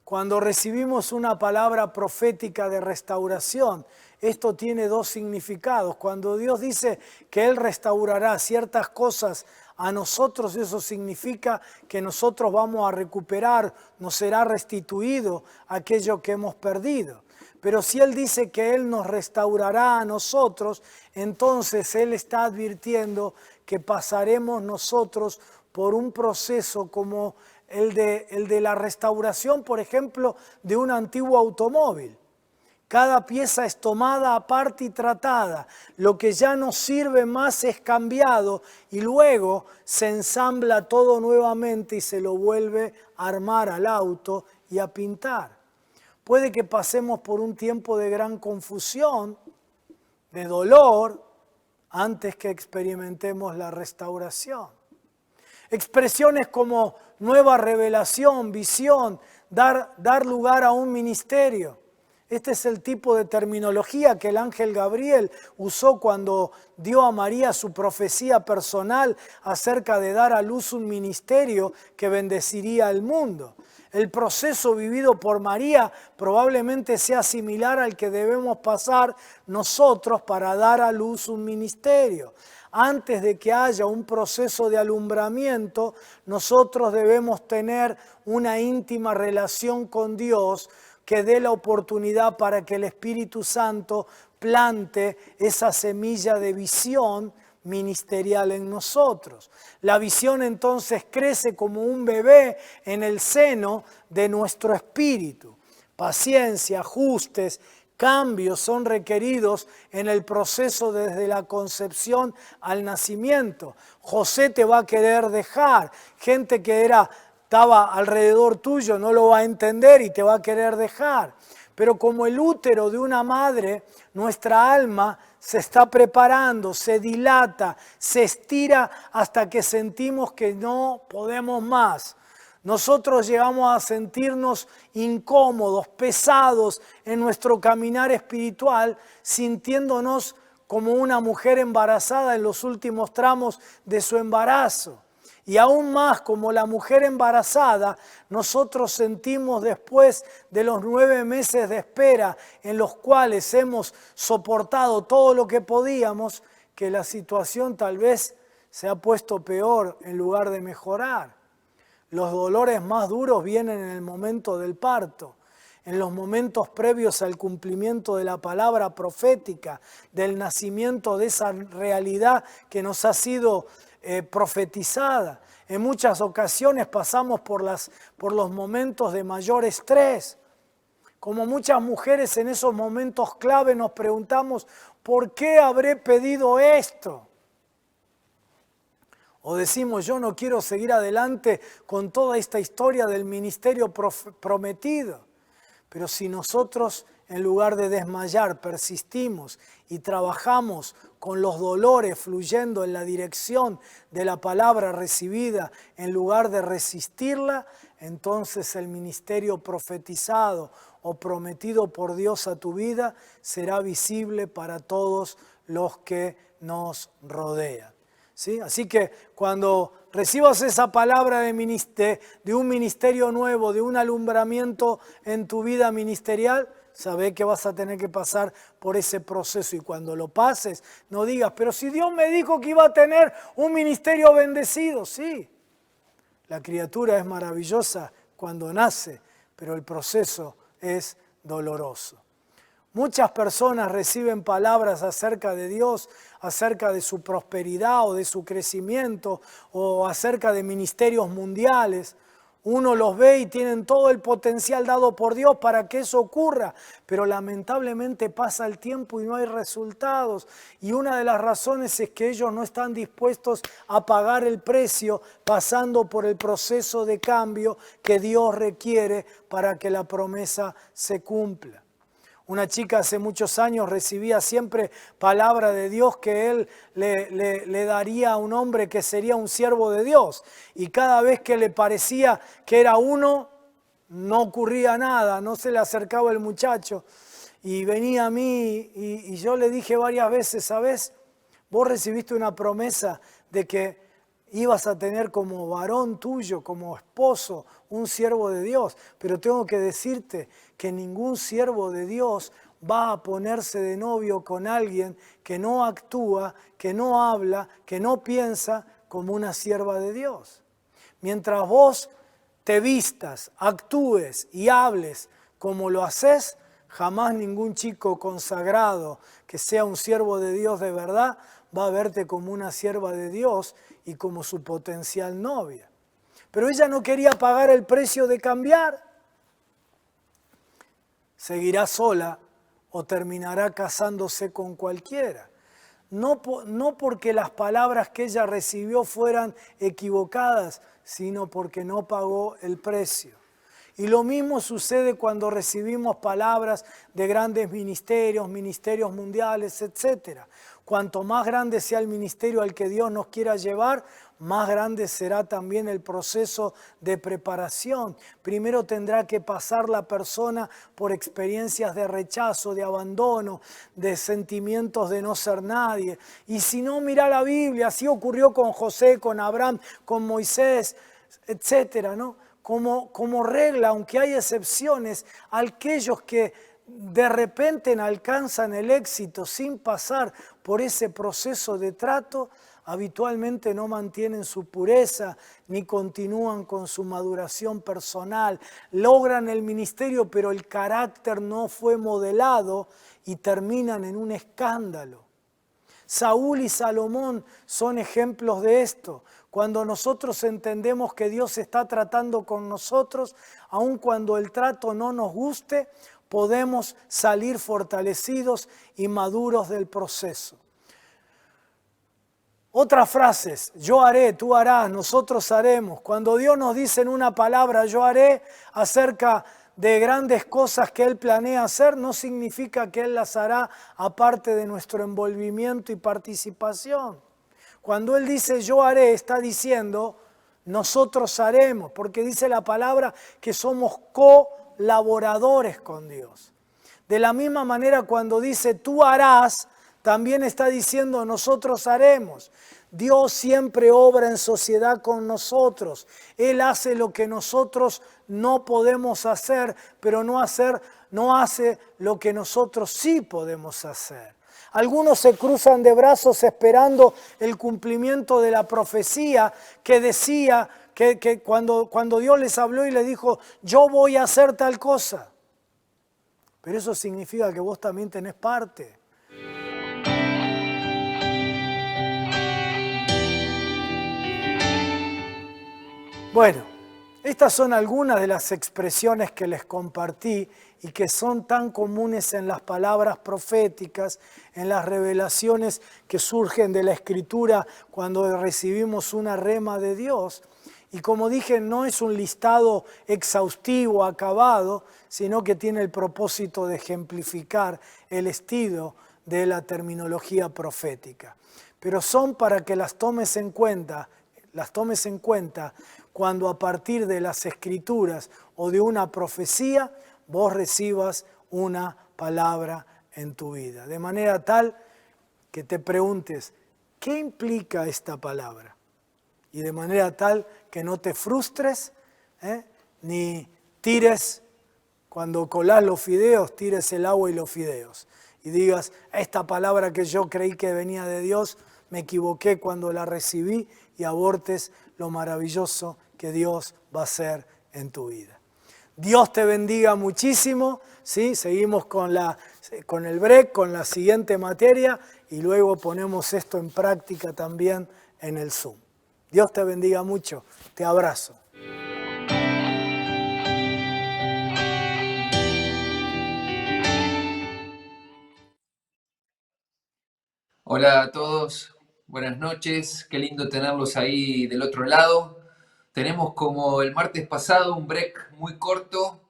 Cuando recibimos una palabra profética de restauración, esto tiene 2 significados. Cuando Dios dice que Él restaurará ciertas cosas a nosotros, eso significa que nosotros vamos a recuperar, nos será restituido aquello que hemos perdido. Pero si Él dice que Él nos restaurará a nosotros, entonces Él está advirtiendo que pasaremos nosotros por un proceso como el de la restauración, por ejemplo, de un antiguo automóvil, Cada pieza es tomada aparte y tratada. Lo que ya no sirve más es cambiado y luego se ensambla todo nuevamente y se lo vuelve a armar al auto y a pintar. Puede que pasemos por un tiempo de gran confusión, de dolor, antes que experimentemos la restauración. Expresiones como nueva revelación, visión, dar lugar a un ministerio. Este es el tipo de terminología que el ángel Gabriel usó cuando dio a María su profecía personal acerca de dar a luz un ministerio que bendeciría al mundo. El proceso vivido por María probablemente sea similar al que debemos pasar nosotros para dar a luz un ministerio. Antes de que haya un proceso de alumbramiento, nosotros debemos tener una íntima relación con Dios que dé la oportunidad para que el Espíritu Santo plante esa semilla de visión ministerial en nosotros. La visión entonces crece como un bebé en el seno de nuestro espíritu. Paciencia, ajustes, cambios son requeridos en el proceso desde la concepción al nacimiento. José te va a querer dejar, gente que estaba alrededor tuyo no lo va a entender y te va a querer dejar. Pero como el útero de una madre, nuestra alma se está preparando, se dilata, se estira hasta que sentimos que no podemos más. Nosotros llegamos a sentirnos incómodos, pesados en nuestro caminar espiritual, sintiéndonos como una mujer embarazada en los últimos tramos de su embarazo. Y aún más, como la mujer embarazada, nosotros sentimos después de los 9 meses de espera en los cuales hemos soportado todo lo que podíamos, que la situación tal vez se ha puesto peor en lugar de mejorar. Los dolores más duros vienen en el momento del parto, en los momentos previos al cumplimiento de la palabra profética, del nacimiento de esa realidad que nos ha sido profetizada. En muchas ocasiones pasamos por los momentos de mayor estrés. Como muchas mujeres en esos momentos clave nos preguntamos, ¿por qué habré pedido esto? O decimos, yo no quiero seguir adelante con toda esta historia del ministerio prometido. Pero si nosotros, en lugar de desmayar, persistimos y trabajamos con los dolores fluyendo en la dirección de la palabra recibida, en lugar de resistirla, entonces el ministerio profetizado o prometido por Dios a tu vida será visible para todos los que nos rodean. ¿Sí? Así que cuando recibas esa palabra de un ministerio nuevo, de un alumbramiento en tu vida ministerial, sabé que vas a tener que pasar por ese proceso. Y cuando lo pases, no digas, pero si Dios me dijo que iba a tener un ministerio bendecido. Sí, la criatura es maravillosa cuando nace, pero el proceso es doloroso. Muchas personas reciben palabras acerca de Dios, acerca de su prosperidad o de su crecimiento o acerca de ministerios mundiales. Uno los ve y tienen todo el potencial dado por Dios para que eso ocurra, pero lamentablemente pasa el tiempo y no hay resultados. Y una de las razones es que ellos no están dispuestos a pagar el precio pasando por el proceso de cambio que Dios requiere para que la promesa se cumpla. Una chica hace muchos años recibía siempre palabra de Dios que Él le daría a un hombre que sería un siervo de Dios. Y cada vez que le parecía que era uno, no ocurría nada, no se le acercaba el muchacho. Y venía a mí y yo le dije varias veces, ¿sabes? Vos recibiste una promesa de que ibas a tener como varón tuyo, como esposo, un siervo de Dios. Pero tengo que decirte que ningún siervo de Dios va a ponerse de novio con alguien que no actúa, que no habla, que no piensa como una sierva de Dios. Mientras vos te vistas, actúes y hables como lo haces, jamás ningún chico consagrado que sea un siervo de Dios de verdad va a verte como una sierva de Dios y como su potencial novia. Pero ella no quería pagar el precio de cambiar. Seguirá sola o terminará casándose con cualquiera. No porque las palabras que ella recibió fueran equivocadas, sino porque no pagó el precio. Y lo mismo sucede cuando recibimos palabras de grandes ministerios, ministerios mundiales, etc. Cuanto más grande sea el ministerio al que Dios nos quiera llevar, más grande será también el proceso de preparación. Primero tendrá que pasar la persona por experiencias de rechazo, de abandono, de sentimientos de no ser nadie. Y si no, mira la Biblia, así ocurrió con José, con Abraham, con Moisés, etc., ¿no? Como regla, aunque hay excepciones, aquellos que de repente alcanzan el éxito sin pasar por ese proceso de trato, habitualmente no mantienen su pureza ni continúan con su maduración personal. Logran el ministerio, pero el carácter no fue modelado y terminan en un escándalo. Saúl y Salomón son ejemplos de esto. Cuando nosotros entendemos que Dios está tratando con nosotros, aun cuando el trato no nos guste, podemos salir fortalecidos y maduros del proceso. Otras frases: yo haré, tú harás, nosotros haremos. Cuando Dios nos dice en una palabra yo haré acerca de grandes cosas que Él planea hacer, no significa que Él las hará aparte de nuestro envolvimiento y participación. Cuando Él dice yo haré, está diciendo nosotros haremos, porque dice la palabra que somos colaboradores con Dios. De la misma manera, cuando dice tú harás, también está diciendo nosotros haremos. Dios siempre obra en sociedad con nosotros. Él hace lo que nosotros no podemos hacer, pero no hace lo que nosotros sí podemos hacer. Algunos se cruzan de brazos esperando el cumplimiento de la profecía que decía que cuando Dios les habló y les dijo, yo voy a hacer tal cosa. Pero eso significa que vos también tenés parte. Bueno, estas son algunas de las expresiones que les compartí y que son tan comunes en las palabras proféticas, en las revelaciones que surgen de la Escritura cuando recibimos una rema de Dios. Y como dije, no es un listado exhaustivo, acabado, sino que tiene el propósito de ejemplificar el estilo de la terminología profética. Pero son para que las tomes en cuenta cuando a partir de las Escrituras o de una profecía vos recibas una palabra en tu vida. De manera tal que te preguntes, ¿qué implica esta palabra? Y de manera tal que no te frustres, ni tires, cuando colás los fideos, tires el agua y los fideos. Y digas, esta palabra que yo creí que venía de Dios, me equivoqué cuando la recibí, y abortes lo maravilloso que Dios va a hacer en tu vida. Dios te bendiga muchísimo, ¿sí? Seguimos con el break, con la siguiente materia, y luego ponemos esto en práctica también en el Zoom. Dios te bendiga mucho, te abrazo. Hola a todos, buenas noches, qué lindo tenerlos ahí del otro lado. Tenemos como el martes pasado un break muy corto,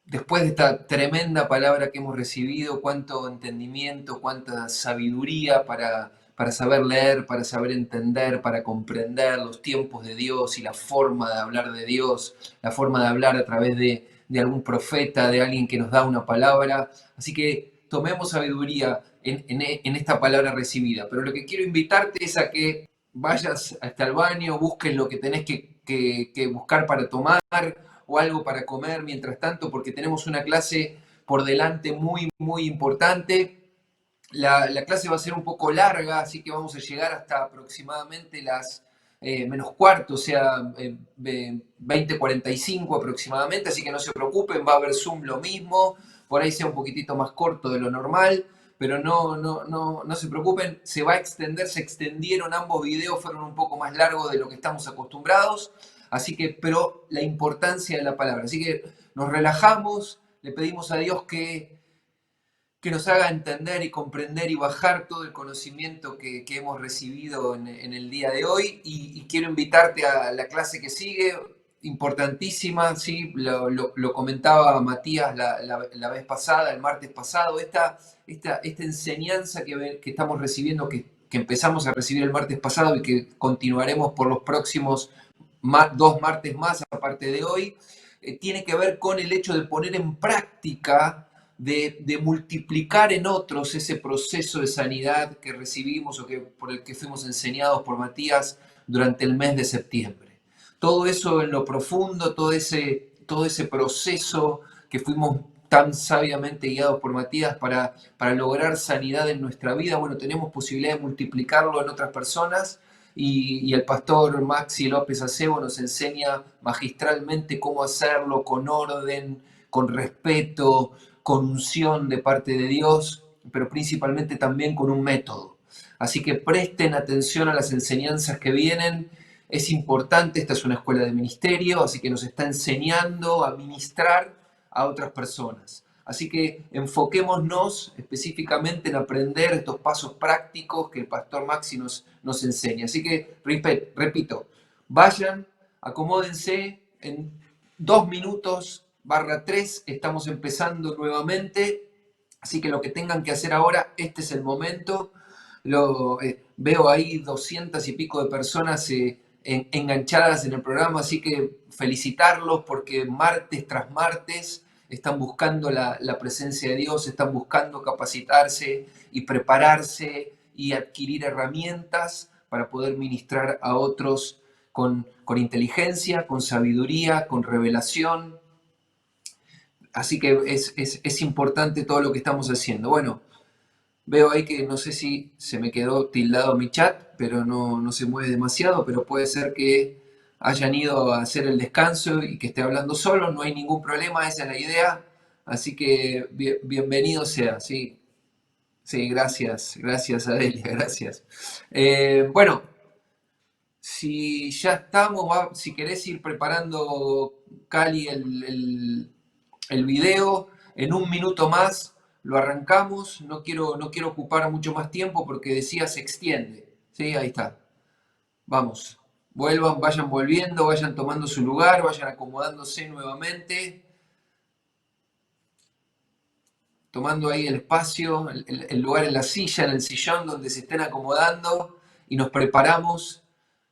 después de esta tremenda palabra que hemos recibido, cuánto entendimiento, cuánta sabiduría para saber leer, para saber entender, para comprender los tiempos de Dios y la forma de hablar de Dios, la forma de hablar a través de algún profeta, de alguien que nos da una palabra. Así que tomemos sabiduría en esta palabra recibida. Pero lo que quiero invitarte es a que vayas hasta el baño, busques lo que tenés que buscar para tomar o algo para comer mientras tanto, porque tenemos una clase por delante muy, muy importante. La clase va a ser un poco larga, así que vamos a llegar hasta aproximadamente las menos cuarto, o sea, 20:45 aproximadamente, así que no se preocupen, va a haber Zoom lo mismo, por ahí sea un poquitito más corto de lo normal, pero no se preocupen, se va a extender, se extendieron ambos videos, fueron un poco más largos de lo que estamos acostumbrados, así que, pero la importancia de la palabra, así que nos relajamos, le pedimos a Dios que nos haga entender y comprender y bajar todo el conocimiento que hemos recibido en el día de hoy. Y quiero invitarte a la clase que sigue, importantísima, ¿sí? Lo comentaba Matías la vez pasada, el martes pasado, esta enseñanza que estamos recibiendo, que empezamos a recibir el martes pasado y que continuaremos por los próximos 2 martes más, aparte de hoy, tiene que ver con el hecho de poner en práctica, de multiplicar en otros ese proceso de sanidad que recibimos o por el que fuimos enseñados por Matías durante el mes de septiembre. Todo eso en lo profundo, todo ese proceso que fuimos tan sabiamente guiados por Matías para lograr sanidad en nuestra vida, bueno, tenemos posibilidad de multiplicarlo en otras personas. Y el pastor Maxi López Acebo nos enseña magistralmente cómo hacerlo con orden, con respeto, con unción de parte de Dios, pero principalmente también con un método. Así que presten atención a las enseñanzas que vienen. Es importante, esta es una escuela de ministerio, así que nos está enseñando a ministrar a otras personas. Así que enfoquémonos específicamente en aprender estos pasos prácticos que el pastor Maxi nos enseña. Así que, repito, vayan, acomódense, en 2 minutos /3 estamos empezando nuevamente, así que lo que tengan que hacer ahora, este es el momento. Veo ahí 200 y pico de personas enganchadas en el programa, así que felicitarlos porque martes tras martes están buscando la presencia de Dios, están buscando capacitarse y prepararse y adquirir herramientas para poder ministrar a otros con inteligencia, con sabiduría, con revelación. Así que es importante todo lo que estamos haciendo. Bueno, veo ahí que no sé si se me quedó tildado mi chat, pero no se mueve demasiado, pero puede ser que hayan ido a hacer el descanso y que esté hablando solo, no hay ningún problema, esa es la idea. Así que bienvenido sea, sí. Sí, gracias Adelia, gracias. Bueno, si ya estamos, si querés ir preparando, Cali, el video, en 1 minuto más lo arrancamos, no quiero ocupar mucho más tiempo porque decía se extiende. Sí, ahí está. Vamos, vuelvan, vayan volviendo, vayan tomando su lugar, vayan acomodándose nuevamente, tomando ahí el espacio, el lugar en la silla, en el sillón donde se estén acomodando y nos preparamos.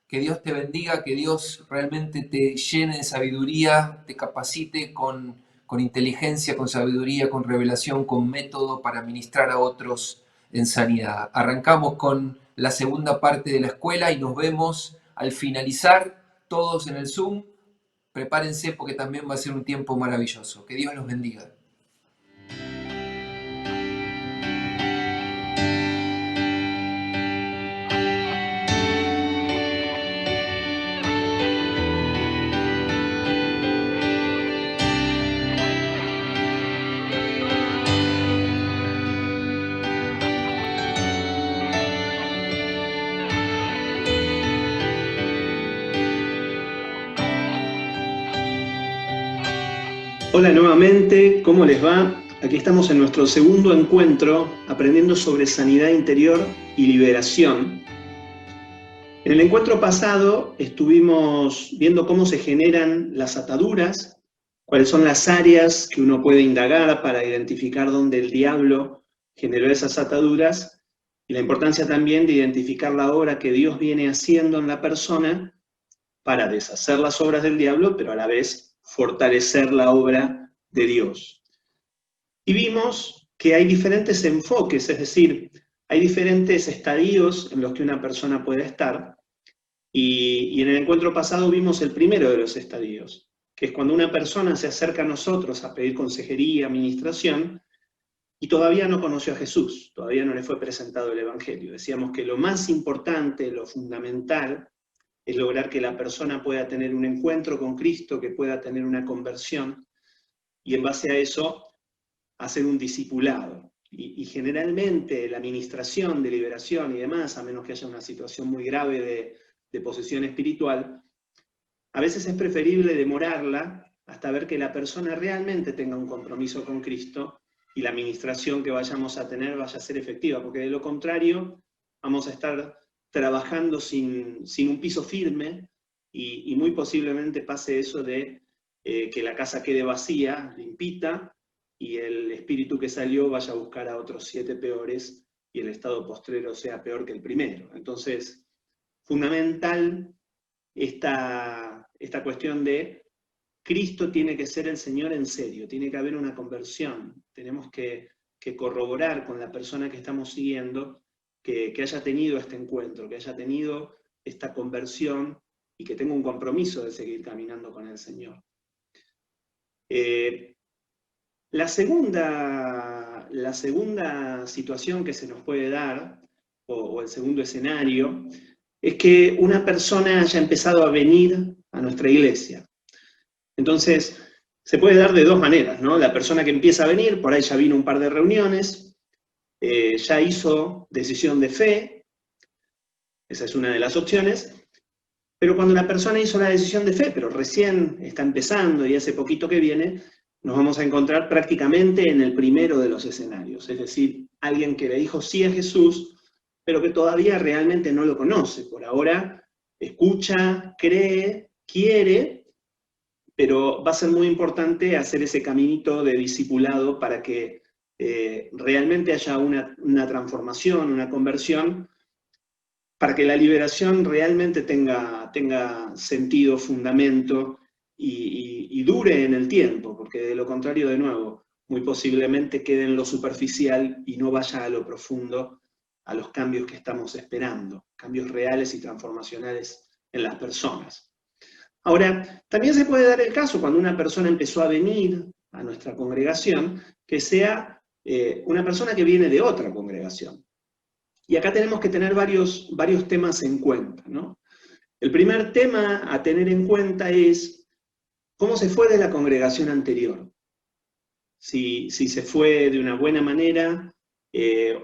Que Dios te bendiga, que Dios realmente te llene de sabiduría, te capacite con inteligencia, con sabiduría, con revelación, con método para ministrar a otros en sanidad. Arrancamos con la segunda parte de la escuela y nos vemos al finalizar todos en el Zoom. Prepárense porque también va a ser un tiempo maravilloso. Que Dios los bendiga. Hola nuevamente, ¿cómo les va? Aquí estamos en nuestro segundo encuentro aprendiendo sobre sanidad interior y liberación. En el encuentro pasado estuvimos viendo cómo se generan las ataduras, cuáles son las áreas que uno puede indagar para identificar dónde el diablo generó esas ataduras y la importancia también de identificar la obra que Dios viene haciendo en la persona para deshacer las obras del diablo, pero a la vez fortalecer la obra de Dios. Y vimos que hay diferentes enfoques, es decir, hay diferentes estadios en los que una persona puede estar, y en el encuentro pasado vimos el primero de los estadios, que es cuando una persona se acerca a nosotros a pedir consejería, administración, y todavía no conoció a Jesús, todavía no le fue presentado el Evangelio. Decíamos que lo más importante, lo fundamental, es lograr que la persona pueda tener un encuentro con Cristo, que pueda tener una conversión, y en base a eso, hacer un discipulado. Y generalmente la administración de liberación y demás, a menos que haya una situación muy grave de posesión espiritual, a veces es preferible demorarla hasta ver que la persona realmente tenga un compromiso con Cristo y la administración que vayamos a tener vaya a ser efectiva, porque de lo contrario vamos a estar trabajando sin un piso firme y muy posiblemente pase eso de que la casa quede vacía, limpita, y el espíritu que salió vaya a buscar a otros 7 peores y el estado postrero sea peor que el primero. Entonces, fundamental esta cuestión de Cristo tiene que ser el Señor en serio, tiene que haber una conversión, tenemos que corroborar con la persona que estamos siguiendo que haya tenido este encuentro, que haya tenido esta conversión y que tenga un compromiso de seguir caminando con el Señor. La segunda situación que se nos puede dar, o el segundo escenario, es que una persona haya empezado a venir a nuestra iglesia. Entonces, se puede dar de dos maneras, ¿no? La persona que empieza a venir, por ahí ya vino un par de reuniones, ya hizo decisión de fe, esa es una de las opciones, pero cuando la persona hizo la decisión de fe, pero recién está empezando y hace poquito que viene, nos vamos a encontrar prácticamente en el primero de los escenarios, es decir, alguien que le dijo sí a Jesús, pero que todavía realmente no lo conoce. Por ahora escucha, cree, quiere, pero va a ser muy importante hacer ese caminito de discipulado para que realmente haya una transformación, una conversión, para que la liberación realmente tenga sentido, fundamento y dure en el tiempo, porque de lo contrario, de nuevo, muy posiblemente quede en lo superficial y no vaya a lo profundo, a los cambios que estamos esperando, cambios reales y transformacionales en las personas. Ahora, también se puede dar el caso cuando una persona empezó a venir a nuestra congregación, que sea una persona que viene de otra congregación. Y acá tenemos que tener varios temas en cuenta, ¿no? El primer tema a tener en cuenta es cómo se fue de la congregación anterior. Si se fue de una buena manera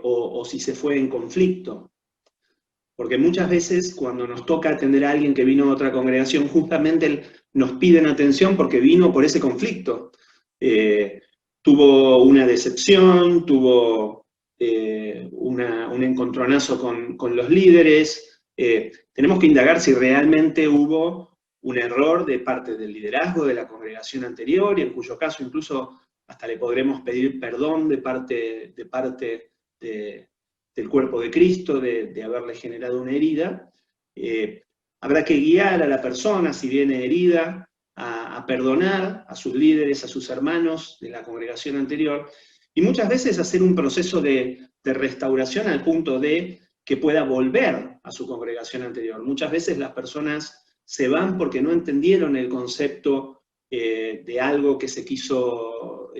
o si se fue en conflicto. Porque muchas veces cuando nos toca atender a alguien que vino de otra congregación, justamente nos piden atención porque vino por ese conflicto. Tuvo una decepción, tuvo un encontronazo con los líderes. Tenemos que indagar si realmente hubo un error de parte del liderazgo de la congregación anterior, y en cuyo caso incluso hasta le podremos pedir perdón de parte del cuerpo de Cristo, de haberle generado una herida. Habrá que guiar a la persona, si viene herida, a perdonar a sus líderes, a sus hermanos de la congregación anterior, y muchas veces hacer un proceso de restauración al punto de que pueda volver a su congregación anterior. Muchas veces las personas se van porque no entendieron el concepto de algo que se quiso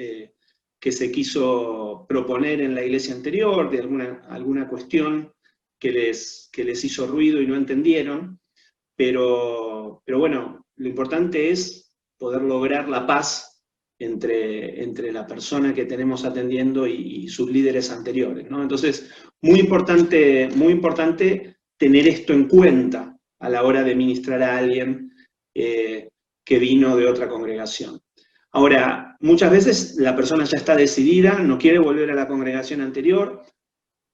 proponer en la iglesia anterior, de alguna cuestión que les hizo ruido y no entendieron, pero bueno, lo importante es poder lograr la paz entre la persona que tenemos atendiendo y sus líderes anteriores, ¿no? Entonces, muy importante tener esto en cuenta a la hora de ministrar a alguien que vino de otra congregación. Ahora, muchas veces la persona ya está decidida, no quiere volver a la congregación anterior,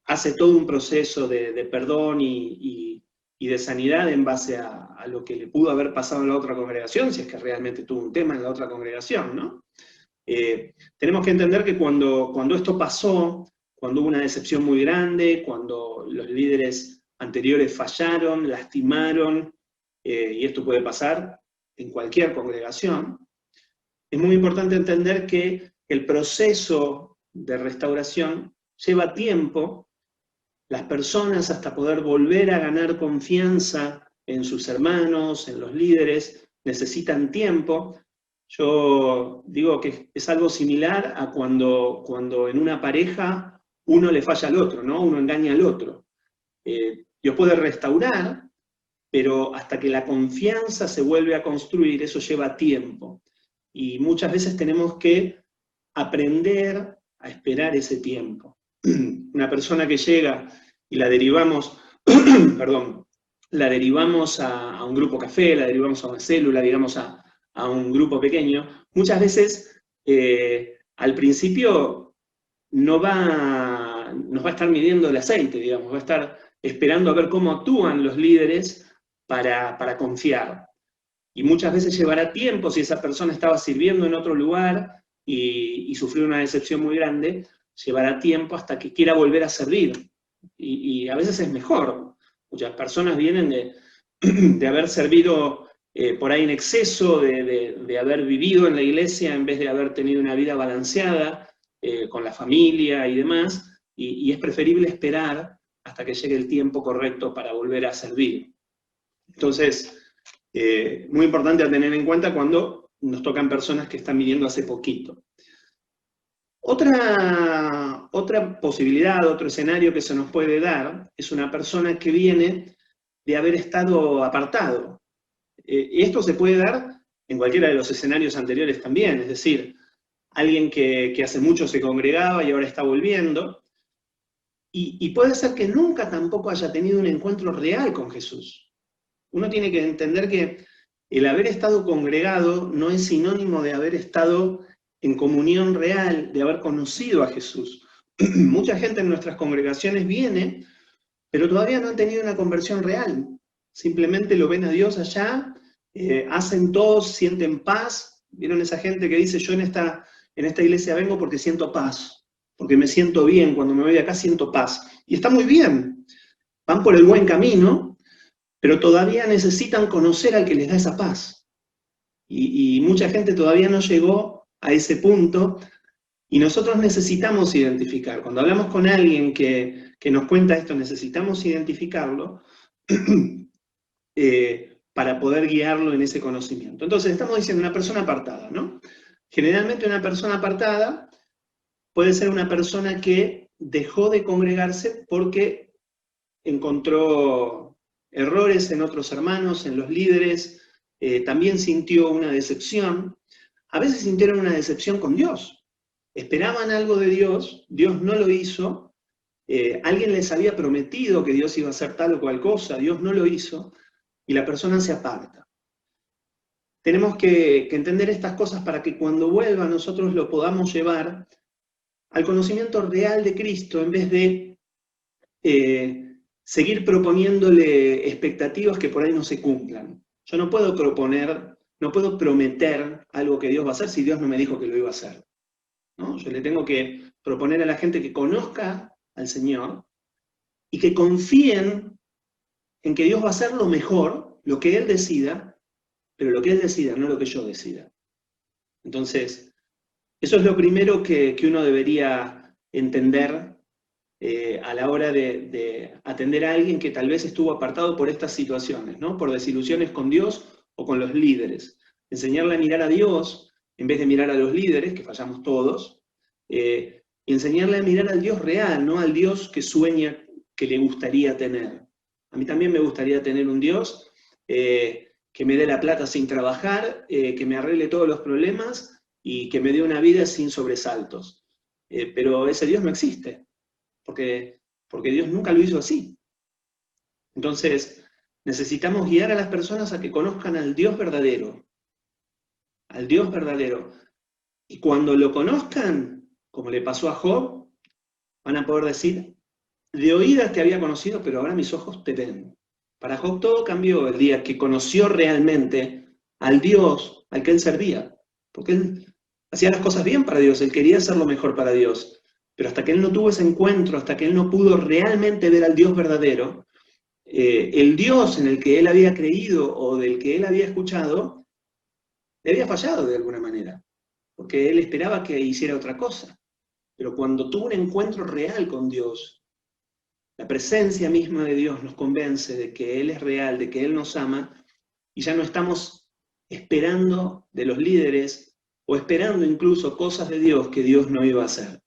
hace todo un proceso de perdón y de sanidad en base a lo que le pudo haber pasado en la otra congregación, si es que realmente tuvo un tema en la otra congregación, ¿no? Tenemos que entender que cuando esto pasó, cuando hubo una decepción muy grande, cuando los líderes anteriores fallaron, lastimaron, y esto puede pasar en cualquier congregación, es muy importante entender que el proceso de restauración lleva tiempo. Las personas, hasta poder volver a ganar confianza en sus hermanos, en los líderes, necesitan tiempo. Yo digo que es algo similar a cuando en una pareja uno le falla al otro, ¿no? Uno engaña al otro. Dios puede restaurar, pero hasta que la confianza se vuelve a construir, eso lleva tiempo. Y muchas veces tenemos que aprender a esperar ese tiempo. Una persona que llega y la derivamos, perdón, la derivamos a un grupo café, la derivamos a una célula, digamos a a un grupo pequeño, muchas veces al principio nos va a estar midiendo el aceite, digamos, va a estar esperando a ver cómo actúan los líderes para confiar. Y muchas veces llevará tiempo, si esa persona estaba sirviendo en otro lugar y sufrió una decepción muy grande, llevará tiempo hasta que quiera volver a servir. Y a veces es mejor. Muchas personas vienen de haber servido por ahí en exceso, de haber vivido en la iglesia en vez de haber tenido una vida balanceada con la familia y demás, y es preferible esperar hasta que llegue el tiempo correcto para volver a servir. Entonces, muy importante a tener en cuenta cuando nos tocan personas que están viniendo hace poquito. Otra posibilidad, otro escenario que se nos puede dar, es una persona que viene de haber estado apartado. Y esto se puede dar en cualquiera de los escenarios anteriores también, es decir, alguien que hace mucho se congregaba y ahora está volviendo, y puede ser que nunca tampoco haya tenido un encuentro real con Jesús. Uno tiene que entender que el haber estado congregado no es sinónimo de haber estado en comunión real, de haber conocido a Jesús. Mucha gente en nuestras congregaciones viene, pero todavía no han tenido una conversión real. Simplemente lo ven a Dios allá, hacen todos, sienten paz. ¿Vieron esa gente que dice, yo en esta iglesia vengo porque siento paz, porque me siento bien, cuando me voy de acá siento paz? Y está muy bien, van por el buen camino, pero todavía necesitan conocer al que les da esa paz. Y mucha gente todavía no llegó a ese punto, y nosotros necesitamos identificar. Cuando hablamos con alguien que nos cuenta esto, necesitamos identificarlo para poder guiarlo en ese conocimiento. Entonces, estamos diciendo una persona apartada, ¿no? Generalmente una persona apartada puede ser una persona que dejó de congregarse porque encontró errores en otros hermanos, en los líderes, también sintió una decepción. A veces sintieron una decepción con Dios. Esperaban algo de Dios, Dios no lo hizo, alguien les había prometido que Dios iba a hacer tal o cual cosa, Dios no lo hizo, y la persona se aparta. Tenemos que entender estas cosas para que cuando vuelva nosotros lo podamos llevar al conocimiento real de Cristo, en vez de seguir proponiéndole expectativas que por ahí no se cumplan. Yo no puedo prometer algo que Dios va a hacer si Dios no me dijo que lo iba a hacer, ¿no? Yo le tengo que proponer a la gente que conozca al Señor y que confíen en que Dios va a hacer lo mejor, lo que Él decida, pero lo que Él decida, no lo que yo decida. Entonces, eso es lo primero que uno debería entender a la hora de atender a alguien que tal vez estuvo apartado por estas situaciones, ¿no? Por desilusiones con Dios o con los líderes. Enseñarle a mirar a Dios en vez de mirar a los líderes, que fallamos todos, y enseñarle a mirar al Dios real, no al Dios que sueña que le gustaría tener. A mí también me gustaría tener un Dios que me dé la plata sin trabajar, que me arregle todos los problemas y que me dé una vida sin sobresaltos. Pero ese Dios no existe, porque Dios nunca lo hizo así. Entonces, necesitamos guiar a las personas a que conozcan al Dios verdadero. Al Dios verdadero. Y cuando lo conozcan, como le pasó a Job, van a poder decir, de oídas te había conocido, pero ahora mis ojos te ven. Para Job todo cambió el día que conoció realmente al Dios al que él servía. Porque él hacía las cosas bien para Dios, él quería hacer lo mejor para Dios. Pero hasta que él no tuvo ese encuentro, hasta que él no pudo realmente ver al Dios verdadero, el Dios en el que él había creído o del que él había escuchado, le había fallado de alguna manera. Porque él esperaba que hiciera otra cosa. Pero cuando tuvo un encuentro real con Dios, la presencia misma de Dios nos convence de que Él es real, de que Él nos ama, y ya no estamos esperando de los líderes o esperando incluso cosas de Dios que Dios no iba a hacer.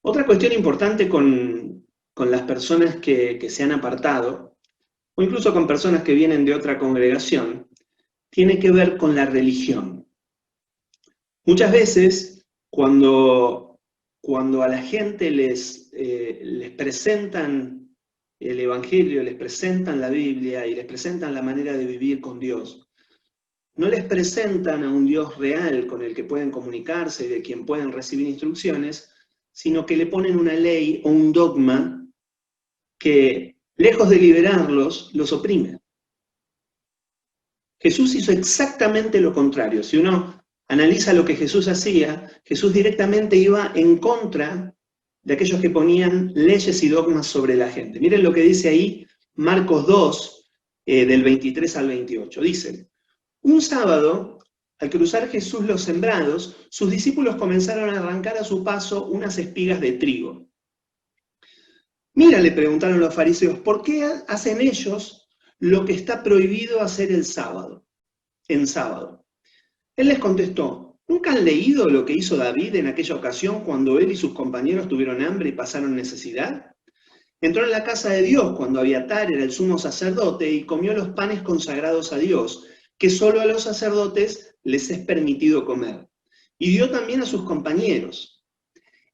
Otra cuestión importante con las personas que se han apartado, o incluso con personas que vienen de otra congregación, tiene que ver con la religión. Muchas veces, cuando a la gente les presentan el Evangelio, les presentan la Biblia y les presentan la manera de vivir con Dios, no les presentan a un Dios real con el que pueden comunicarse y de quien pueden recibir instrucciones, sino que le ponen una ley o un dogma que, lejos de liberarlos, los oprime. Jesús hizo exactamente lo contrario. Si uno analiza lo que Jesús hacía, Jesús directamente iba en contra de aquellos que ponían leyes y dogmas sobre la gente. Miren lo que dice ahí Marcos 2, del 23 al 28. Dice: un sábado, al cruzar Jesús los sembrados, sus discípulos comenzaron a arrancar a su paso unas espigas de trigo. Mira, le preguntaron los fariseos, ¿por qué hacen ellos lo que está prohibido hacer el sábado, en sábado? Él les contestó: ¿nunca han leído lo que hizo David en aquella ocasión cuando él y sus compañeros tuvieron hambre y pasaron necesidad? Entró en la casa de Dios cuando Abiatar era el sumo sacerdote y comió los panes consagrados a Dios, que solo a los sacerdotes les es permitido comer. Y dio también a sus compañeros.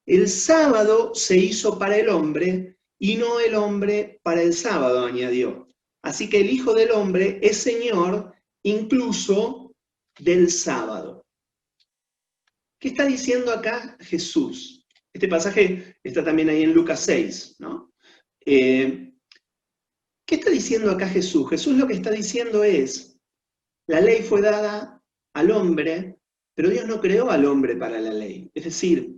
El sábado se hizo para el hombre y no el hombre para el sábado, añadió. Así que el Hijo del Hombre es Señor incluso del sábado. ¿Qué está diciendo acá Jesús? Este pasaje está también ahí en Lucas 6, ¿no? ¿Qué está diciendo acá Jesús? Jesús lo que está diciendo es: la ley fue dada al hombre, pero Dios no creó al hombre para la ley. Es decir,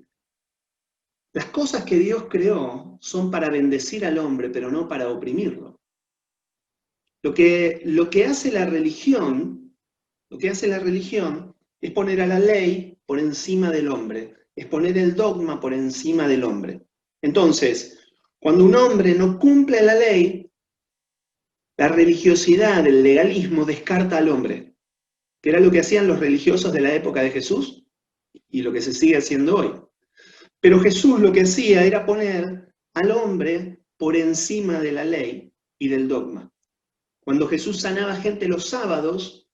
las cosas que Dios creó son para bendecir al hombre, pero no para oprimirlo. Lo que hace la religión es poner a la ley por encima del hombre, es poner el dogma por encima del hombre. Entonces, cuando un hombre no cumple la ley, la religiosidad, el legalismo descarta al hombre, que era lo que hacían los religiosos de la época de Jesús y lo que se sigue haciendo hoy. Pero Jesús lo que hacía era poner al hombre por encima de la ley y del dogma. Cuando Jesús sanaba gente los sábados,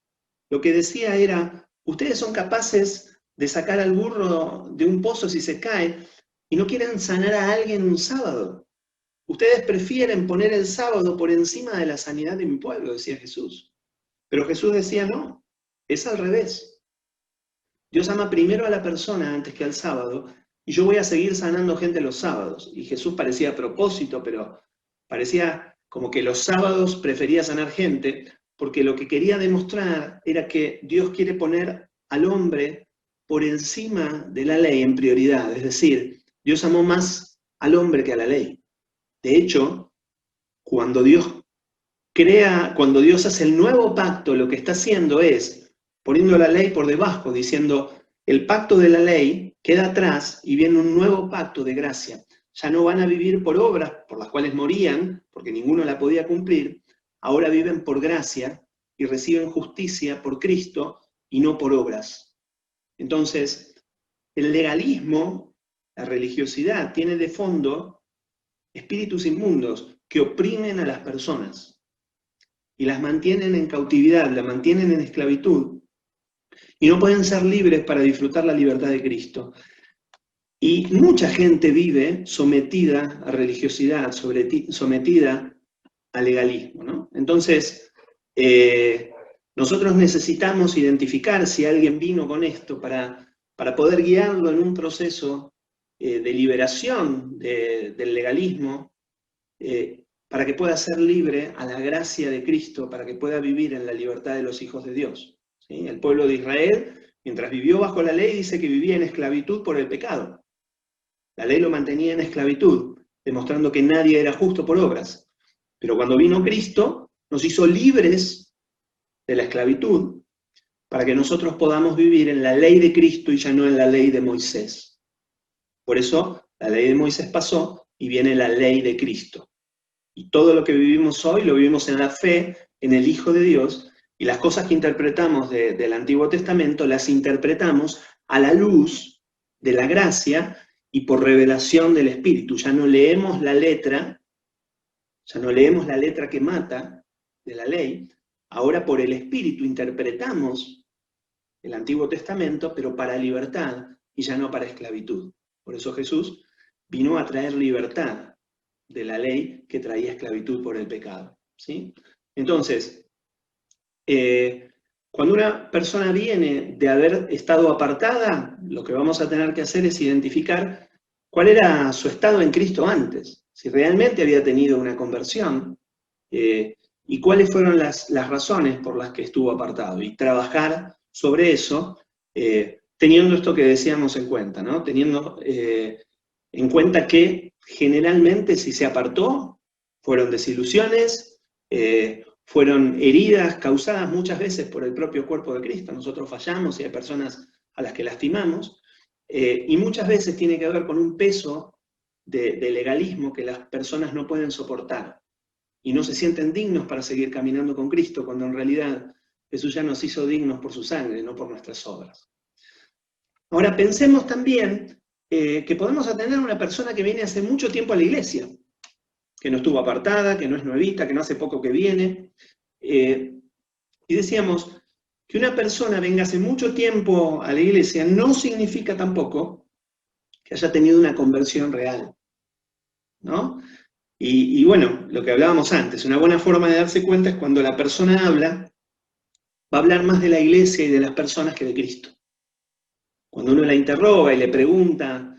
lo que decía era: ustedes son capaces de sacar al burro de un pozo si se cae y no quieren sanar a alguien un sábado. Ustedes prefieren poner el sábado por encima de la sanidad de mi pueblo, decía Jesús. Pero Jesús decía: no, es al revés. Dios ama primero a la persona antes que al sábado, y yo voy a seguir sanando gente los sábados. Y Jesús parecía a propósito, pero parecía como que los sábados prefería sanar gente, porque lo que quería demostrar era que Dios quiere poner al hombre por encima de la ley en prioridad. Es decir, Dios amó más al hombre que a la ley. De hecho, cuando Dios hace el nuevo pacto, lo que está haciendo es poniendo la ley por debajo, diciendo: el pacto de la ley queda atrás y viene un nuevo pacto de gracia. Ya no van a vivir por obras por las cuales morían, porque ninguno la podía cumplir. Ahora viven por gracia y reciben justicia por Cristo y no por obras. Entonces, el legalismo, la religiosidad, tiene de fondo espíritus inmundos que oprimen a las personas y las mantienen en cautividad, las mantienen en esclavitud y no pueden ser libres para disfrutar la libertad de Cristo. Y mucha gente vive sometida a religiosidad, sometida a legalismo, ¿no? Entonces, nosotros necesitamos identificar si alguien vino con esto para poder guiarlo en un proceso de liberación del legalismo, para que pueda ser libre a la gracia de Cristo, para que pueda vivir en la libertad de los hijos de Dios. ¿Sí? El pueblo de Israel, mientras vivió bajo la ley, dice que vivía en esclavitud por el pecado. La ley lo mantenía en esclavitud, demostrando que nadie era justo por obras. Pero cuando vino Cristo, nos hizo libres de la esclavitud, para que nosotros podamos vivir en la ley de Cristo y ya no en la ley de Moisés. Por eso, la ley de Moisés pasó y viene la ley de Cristo. Y todo lo que vivimos hoy lo vivimos en la fe, en el Hijo de Dios, y las cosas que interpretamos del Antiguo Testamento las interpretamos a la luz de la gracia y por revelación del Espíritu. Ya no leemos la letra que mata de la ley. Ahora por el Espíritu interpretamos el Antiguo Testamento, pero para libertad y ya no para esclavitud. Por eso Jesús vino a traer libertad de la ley que traía esclavitud por el pecado. ¿Sí? Entonces, Cuando una persona viene de haber estado apartada, lo que vamos a tener que hacer es identificar cuál era su estado en Cristo antes, si realmente había tenido una conversión, y cuáles fueron las razones por las que estuvo apartado, y trabajar sobre eso, teniendo esto que decíamos en cuenta, ¿no? Teniendo en cuenta que generalmente si se apartó, fueron desilusiones, fueron heridas causadas muchas veces por el propio cuerpo de Cristo. Nosotros fallamos y hay personas a las que lastimamos, y muchas veces tiene que ver con un peso de legalismo que las personas no pueden soportar y no se sienten dignos para seguir caminando con Cristo, cuando en realidad Jesús ya nos hizo dignos por su sangre, no por nuestras obras. Ahora pensemos también que podemos atender a una persona que viene hace mucho tiempo a la iglesia, que no estuvo apartada, que no es nuevita, que no hace poco que viene. Y decíamos que una persona venga hace mucho tiempo a la iglesia no significa tampoco que haya tenido una conversión real, ¿no? Y bueno, lo que hablábamos antes, una buena forma de darse cuenta es cuando la persona habla, va a hablar más de la iglesia y de las personas que de Cristo. Cuando uno la interroga y le pregunta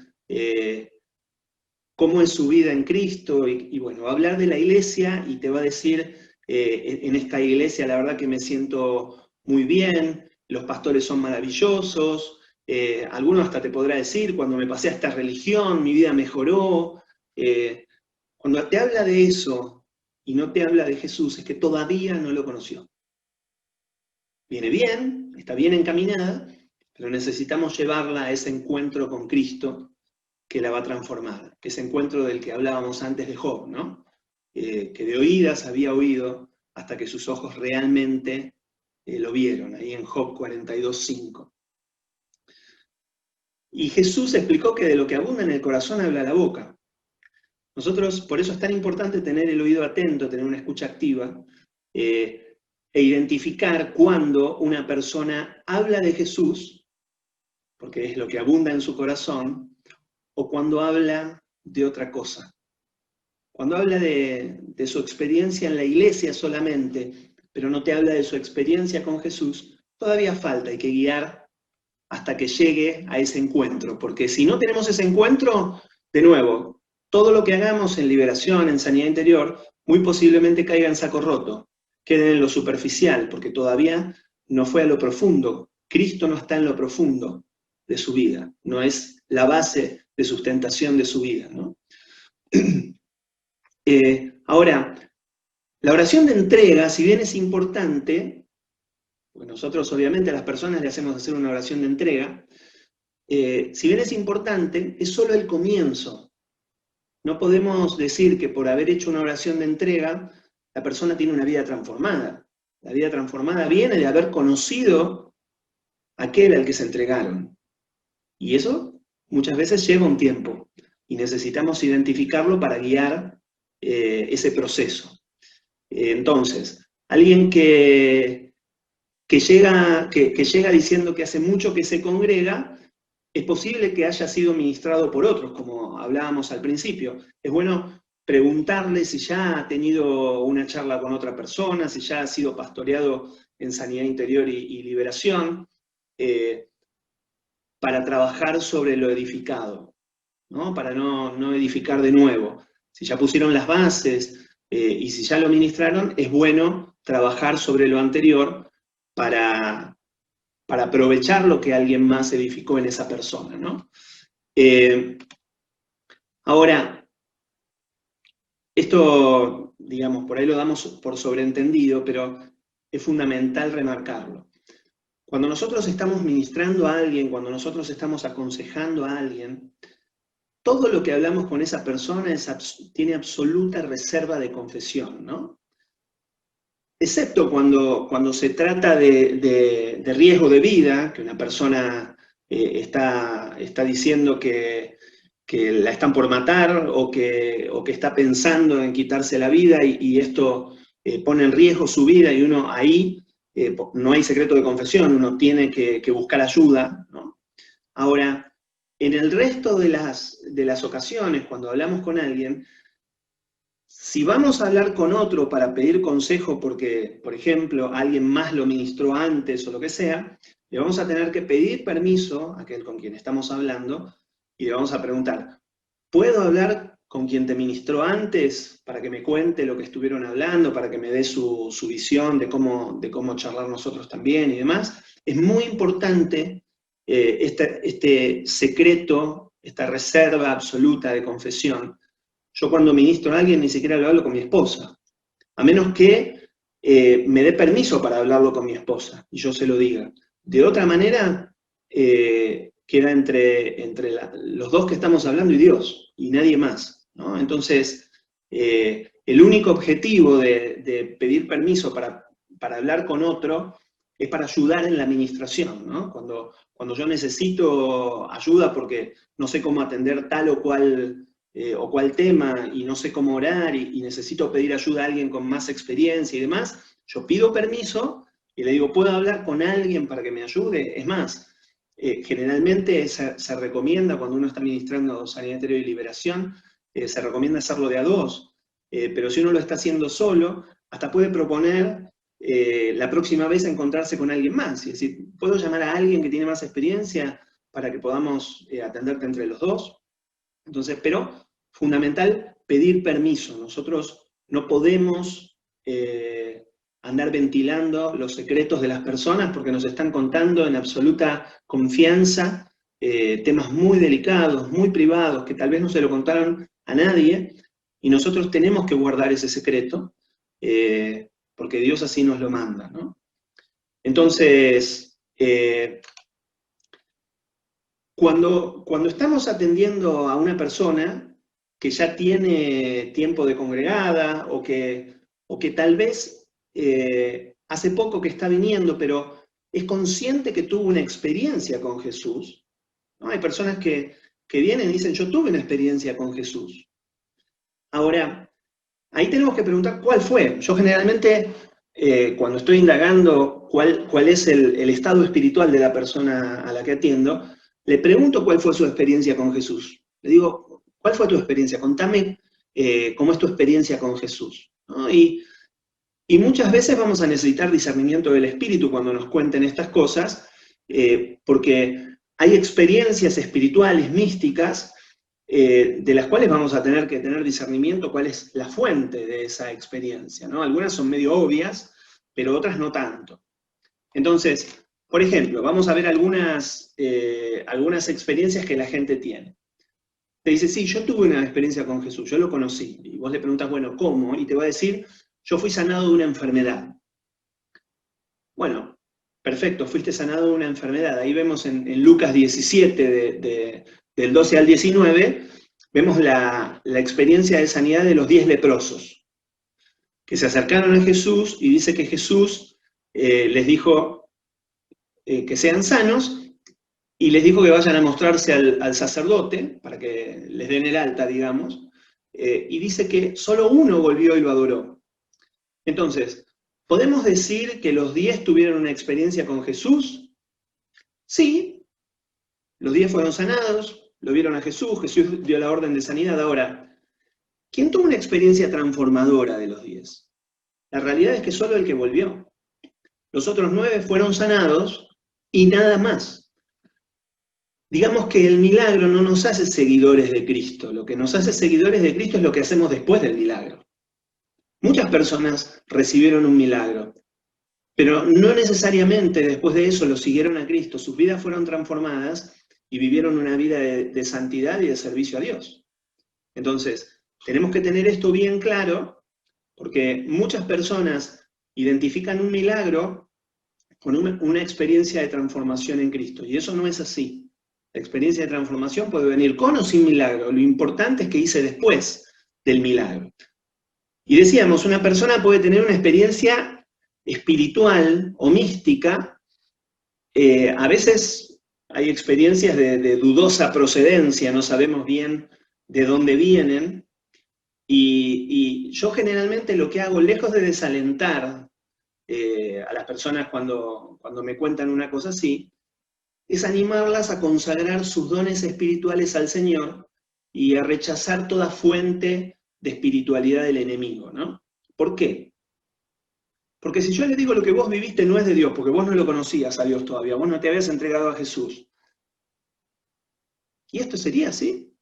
cómo es su vida en Cristo, y bueno, va a hablar de la iglesia y te va a decir, en esta iglesia la verdad que me siento muy bien, los pastores son maravillosos, alguno hasta te podrá decir, cuando me pasé a esta religión, mi vida mejoró. Cuando te habla de eso y no te habla de Jesús, es que todavía no lo conoció. Viene bien, está bien encaminada, pero necesitamos llevarla a ese encuentro con Cristo que la va a transformar, ese encuentro del que hablábamos antes de Job, ¿no? Que de oídas había oído hasta que sus ojos realmente lo vieron, ahí en Job 42:5. Y Jesús explicó que de lo que abunda en el corazón habla la boca. Nosotros, por eso es tan importante tener el oído atento, tener una escucha activa, e identificar cuando una persona habla de Jesús, porque es lo que abunda en su corazón, o cuando habla de otra cosa. Cuando habla de su experiencia en la iglesia solamente, pero no te habla de su experiencia con Jesús, todavía falta, hay que guiar hasta que llegue a ese encuentro, porque si no tenemos ese encuentro, de nuevo, todo lo que hagamos en liberación, en sanidad interior, muy posiblemente caiga en saco roto, quede en lo superficial, porque todavía no fue a lo profundo. Cristo no está en lo profundo de su vida, no es la base de sustentación de su vida, ¿no? Ahora, la oración de entrega, si bien es importante, pues nosotros obviamente a las personas le hacemos hacer una oración de entrega, si bien es importante, es solo el comienzo. No podemos decir que por haber hecho una oración de entrega, la persona tiene una vida transformada. La vida transformada viene de haber conocido a aquel al que se entregaron. Y eso muchas veces lleva un tiempo, y necesitamos identificarlo para guiar ese proceso. Entonces, alguien que llega diciendo que hace mucho que se congrega, es posible que haya sido ministrado por otros, como hablábamos al principio. Es bueno preguntarle si ya ha tenido una charla con otra persona, si ya ha sido pastoreado en sanidad interior y liberación, para trabajar sobre lo edificado, ¿no? Para no edificar de nuevo. Si ya pusieron las bases y si ya lo ministraron, es bueno trabajar sobre lo anterior para aprovechar lo que alguien más edificó en esa persona, ¿no? Ahora, esto, digamos, por ahí lo damos por sobreentendido, pero es fundamental remarcarlo. Cuando nosotros estamos ministrando a alguien, cuando nosotros estamos aconsejando a alguien, todo lo que hablamos con esa persona tiene absoluta reserva de confesión, ¿no? Excepto cuando se trata de riesgo de vida, que una persona está diciendo que la están por matar o que está pensando en quitarse la vida y esto pone en riesgo su vida, y uno ahí no hay secreto de confesión, uno tiene que buscar ayuda, ¿no? Ahora, en el resto de las ocasiones, cuando hablamos con alguien, Si vamos a hablar con otro para pedir consejo porque, por ejemplo, alguien más lo ministró antes o lo que sea, le vamos a tener que pedir permiso a aquel con quien estamos hablando y le vamos a preguntar, ¿puedo hablar con quien te ministró antes para que me cuente lo que estuvieron hablando, para que me dé su visión de cómo charlar nosotros también y demás? Es muy importante este secreto, esta reserva absoluta de confesión. Yo cuando ministro a alguien ni siquiera lo hablo con mi esposa, a menos que me dé permiso para hablarlo con mi esposa y yo se lo diga. De otra manera, queda entre los dos que estamos hablando y Dios, y nadie más, ¿no? Entonces, el único objetivo de pedir permiso para hablar con otro es para ayudar en la administración, ¿no? Cuando yo necesito ayuda porque no sé cómo atender tal o cual tema y no sé cómo orar y necesito pedir ayuda a alguien con más experiencia y demás, yo pido permiso y le digo, ¿puedo hablar con alguien para que me ayude? Es más, generalmente se recomienda cuando uno está ministrando sanidad interior y liberación, se recomienda hacerlo de a dos, pero si uno lo está haciendo solo, hasta puede proponer la próxima vez encontrarse con alguien más, es decir, ¿puedo llamar a alguien que tiene más experiencia para que podamos atenderte entre los dos? Entonces, pero fundamental, pedir permiso. Nosotros no podemos andar ventilando los secretos de las personas porque nos están contando en absoluta confianza temas muy delicados, muy privados, que tal vez no se lo contaron a nadie, y nosotros tenemos que guardar ese secreto porque Dios así nos lo manda, ¿no? Entonces, cuando estamos atendiendo a una persona que ya tiene tiempo de congregada o que tal vez hace poco que está viniendo, pero es consciente que tuvo una experiencia con Jesús, ¿no? Hay personas que vienen y dicen, yo tuve una experiencia con Jesús. Ahora, ahí tenemos que preguntar cuál fue. Yo generalmente, cuando estoy indagando cuál es el estado espiritual de la persona a la que atiendo, le pregunto cuál fue su experiencia con Jesús. Le digo, ¿cuál fue tu experiencia? Contame cómo es tu experiencia con Jesús, ¿no? Y muchas veces vamos a necesitar discernimiento del Espíritu cuando nos cuenten estas cosas, porque hay experiencias espirituales, místicas, de las cuales vamos a tener que tener discernimiento cuál es la fuente de esa experiencia, ¿no? Algunas son medio obvias, pero otras no tanto. Entonces, por ejemplo, vamos a ver algunas experiencias que la gente tiene. Te dice, sí, yo tuve una experiencia con Jesús, yo lo conocí. Y vos le preguntas, bueno, ¿cómo? Y te va a decir, yo fui sanado de una enfermedad. Bueno, perfecto, fuiste sanado de una enfermedad. Ahí vemos en Lucas 17, del 12 al 19, vemos la experiencia de sanidad de los 10 leprosos, que se acercaron a Jesús y dice que Jesús les dijo que sean sanos y les dijo que vayan a mostrarse al sacerdote para que les den el alta, digamos, y dice que solo uno volvió y lo adoró. Entonces, ¿podemos decir que los 10 tuvieron una experiencia con Jesús? Sí, los 10 fueron sanados, lo vieron a Jesús, Jesús dio la orden de sanidad. Ahora, ¿quién tuvo una experiencia transformadora de los 10? La realidad es que solo el que volvió. Los otros 9 fueron sanados y nada más. Digamos que el milagro no nos hace seguidores de Cristo. Lo que nos hace seguidores de Cristo es lo que hacemos después del milagro. Muchas personas recibieron un milagro, pero no necesariamente después de eso lo siguieron a Cristo. Sus vidas fueron transformadas y vivieron una vida de santidad y de servicio a Dios. Entonces, tenemos que tener esto bien claro, porque muchas personas identifican un milagro con una experiencia de transformación en Cristo, y eso no es así. La experiencia de transformación puede venir con o sin milagro, lo importante es que hice después del milagro. Y decíamos, una persona puede tener una experiencia espiritual o mística, a veces hay experiencias de dudosa procedencia, no sabemos bien de dónde vienen, y yo generalmente lo que hago, lejos de desalentar a las personas cuando me cuentan una cosa así, es animarlas a consagrar sus dones espirituales al Señor y a rechazar toda fuente de espiritualidad del enemigo, ¿no? ¿Por qué? Porque si yo le digo lo que vos viviste no es de Dios, porque vos no lo conocías a Dios todavía, vos no te habías entregado a Jesús. ¿Y esto sería así?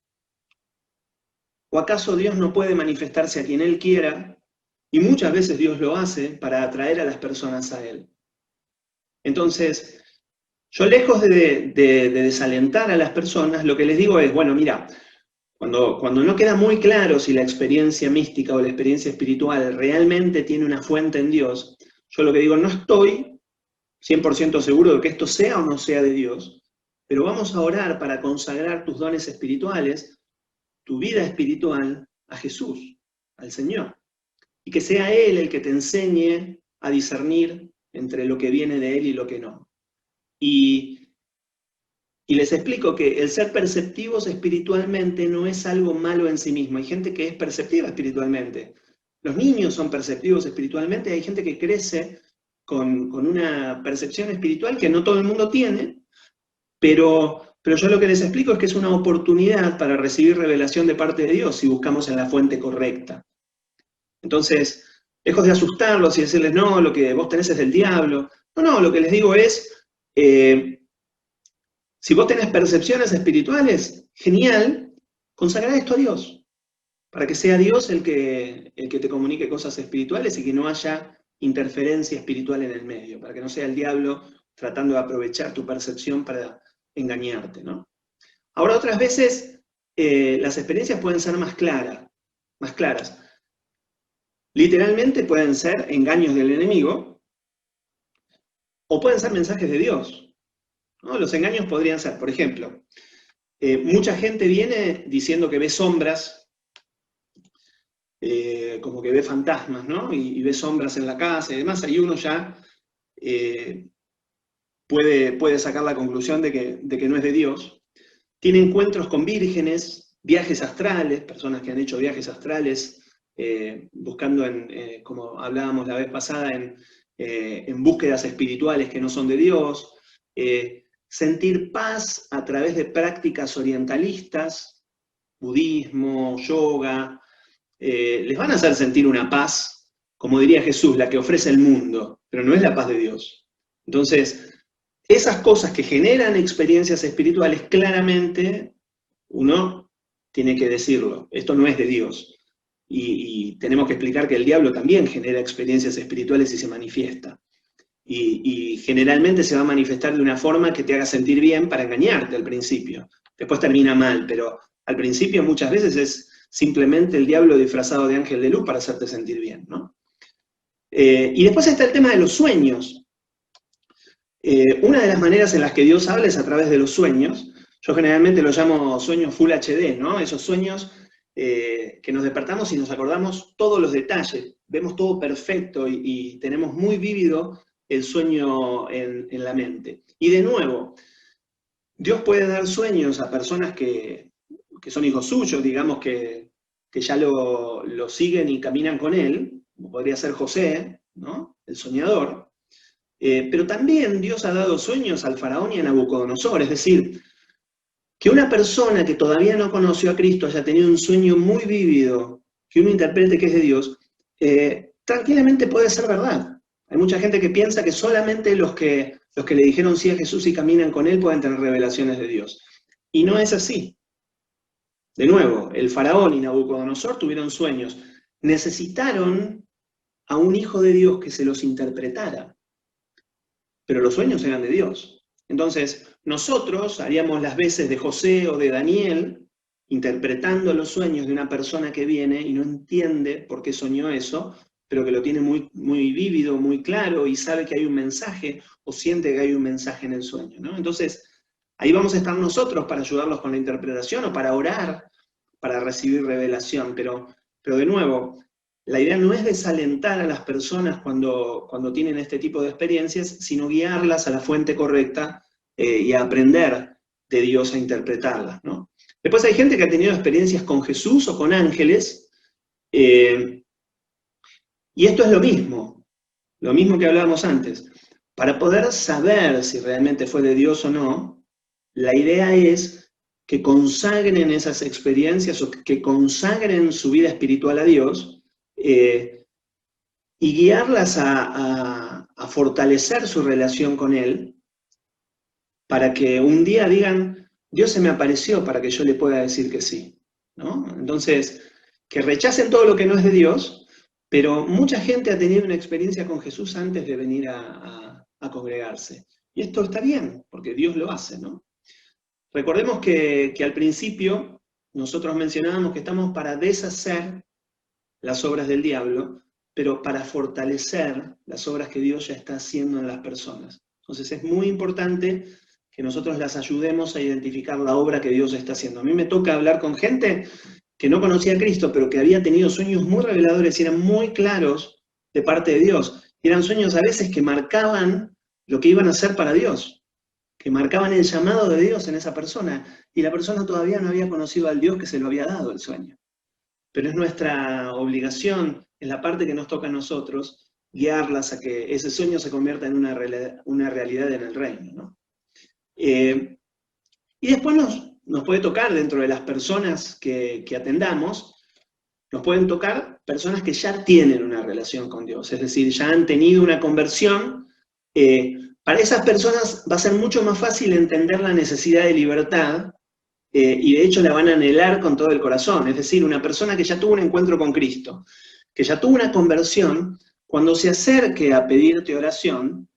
¿O acaso Dios no puede manifestarse a quien Él quiera? Y muchas veces Dios lo hace para atraer a las personas a Él. Entonces, yo lejos de desalentar a las personas, lo que les digo es, bueno, mira, cuando no queda muy claro si la experiencia mística o la experiencia espiritual realmente tiene una fuente en Dios, yo lo que digo, no estoy 100% seguro de que esto sea o no sea de Dios, pero vamos a orar para consagrar tus dones espirituales, tu vida espiritual, a Jesús, al Señor. Y que sea Él el que te enseñe a discernir entre lo que viene de Él y lo que no. Y les explico que el ser perceptivos espiritualmente no es algo malo en sí mismo. Hay gente que es perceptiva espiritualmente. Los niños son perceptivos espiritualmente. Hay gente que crece con una percepción espiritual que no todo el mundo tiene, pero yo lo que les explico es que es una oportunidad para recibir revelación de parte de Dios si buscamos en la fuente correcta. Entonces, lejos de asustarlos y decirles, no, lo que vos tenés es del diablo. No, lo que les digo es, si vos tenés percepciones espirituales, genial, consagrá esto a Dios, para que sea Dios el que te comunique cosas espirituales y que no haya interferencia espiritual en el medio, para que no sea el diablo tratando de aprovechar tu percepción para engañarte, ¿no? Ahora, otras veces, las experiencias pueden ser más claras. Literalmente pueden ser engaños del enemigo, o pueden ser mensajes de Dios, ¿no? Los engaños podrían ser, por ejemplo, mucha gente viene diciendo que ve sombras, como que ve fantasmas, ¿no? Y ve sombras en la casa y demás. Ahí uno ya puede sacar la conclusión de que no es de Dios. Tiene encuentros con vírgenes, viajes astrales, personas que han hecho viajes astrales, buscando, como hablábamos la vez pasada, en búsquedas espirituales que no son de Dios. Sentir paz a través de prácticas orientalistas, budismo, yoga, les van a hacer sentir una paz, como diría Jesús, la que ofrece el mundo, pero no es la paz de Dios. Entonces, esas cosas que generan experiencias espirituales, claramente uno tiene que decirlo, esto no es de Dios. Y tenemos que explicar que el diablo también genera experiencias espirituales y se manifiesta. Y generalmente se va a manifestar de una forma que te haga sentir bien para engañarte al principio. Después termina mal, pero al principio muchas veces es simplemente el diablo disfrazado de ángel de luz para hacerte sentir bien, ¿no? Y después está el tema de los sueños. Una de las maneras en las que Dios habla es a través de los sueños. Yo generalmente lo llamo sueños Full HD, ¿no? Esos sueños que nos despertamos y nos acordamos todos los detalles, vemos todo perfecto y tenemos muy vívido el sueño en la mente. Y de nuevo, Dios puede dar sueños a personas que son hijos suyos, digamos que ya lo siguen y caminan con él, como podría ser José, ¿no? El soñador. Pero también Dios ha dado sueños al faraón y a Nabucodonosor, es decir, que una persona que todavía no conoció a Cristo haya tenido un sueño muy vívido, que uno interprete que es de Dios, tranquilamente puede ser verdad. Hay mucha gente que piensa que solamente los que le dijeron sí a Jesús y caminan con Él pueden tener revelaciones de Dios. Y no es así. De nuevo, el faraón y Nabucodonosor tuvieron sueños. Necesitaron a un hijo de Dios que se los interpretara. Pero los sueños eran de Dios. Entonces, nosotros haríamos las veces de José o de Daniel, interpretando los sueños de una persona que viene y no entiende por qué soñó eso, pero que lo tiene muy, muy vívido, muy claro, y sabe que hay un mensaje, o siente que hay un mensaje en el sueño, ¿no? Entonces, ahí vamos a estar nosotros para ayudarlos con la interpretación o para orar, para recibir revelación, pero de nuevo, la idea no es desalentar a las personas cuando tienen este tipo de experiencias, sino guiarlas a la fuente correcta y a aprender de Dios a interpretarlas, ¿no? Después hay gente que ha tenido experiencias con Jesús o con ángeles, y esto es lo mismo que hablábamos antes. Para poder saber si realmente fue de Dios o no, la idea es que consagren esas experiencias o que consagren su vida espiritual a Dios y guiarlas a fortalecer su relación con Él para que un día digan, Dios se me apareció para que yo le pueda decir que sí, ¿no? Entonces, que rechacen todo lo que no es de Dios, pero mucha gente ha tenido una experiencia con Jesús antes de venir a congregarse. Y esto está bien, porque Dios lo hace, ¿no? Recordemos que al principio nosotros mencionábamos que estamos para deshacer las obras del diablo, pero para fortalecer las obras que Dios ya está haciendo en las personas. Entonces es muy importante que nosotros las ayudemos a identificar la obra que Dios está haciendo. A mí me toca hablar con gente que no conocía a Cristo, pero que había tenido sueños muy reveladores y eran muy claros de parte de Dios. Y eran sueños a veces que marcaban lo que iban a hacer para Dios, que marcaban el llamado de Dios en esa persona, y la persona todavía no había conocido al Dios que se lo había dado el sueño. Pero es nuestra obligación, es la parte que nos toca a nosotros, guiarlas a que ese sueño se convierta en una realidad en el reino, ¿no? Y después nos puede tocar, dentro de las personas que atendamos, nos pueden tocar personas que ya tienen una relación con Dios, es decir, ya han tenido una conversión. Para esas personas va a ser mucho más fácil entender la necesidad de libertad y de hecho la van a anhelar con todo el corazón. Es decir, una persona que ya tuvo un encuentro con Cristo, que ya tuvo una conversión, cuando se acerque a pedirte oración,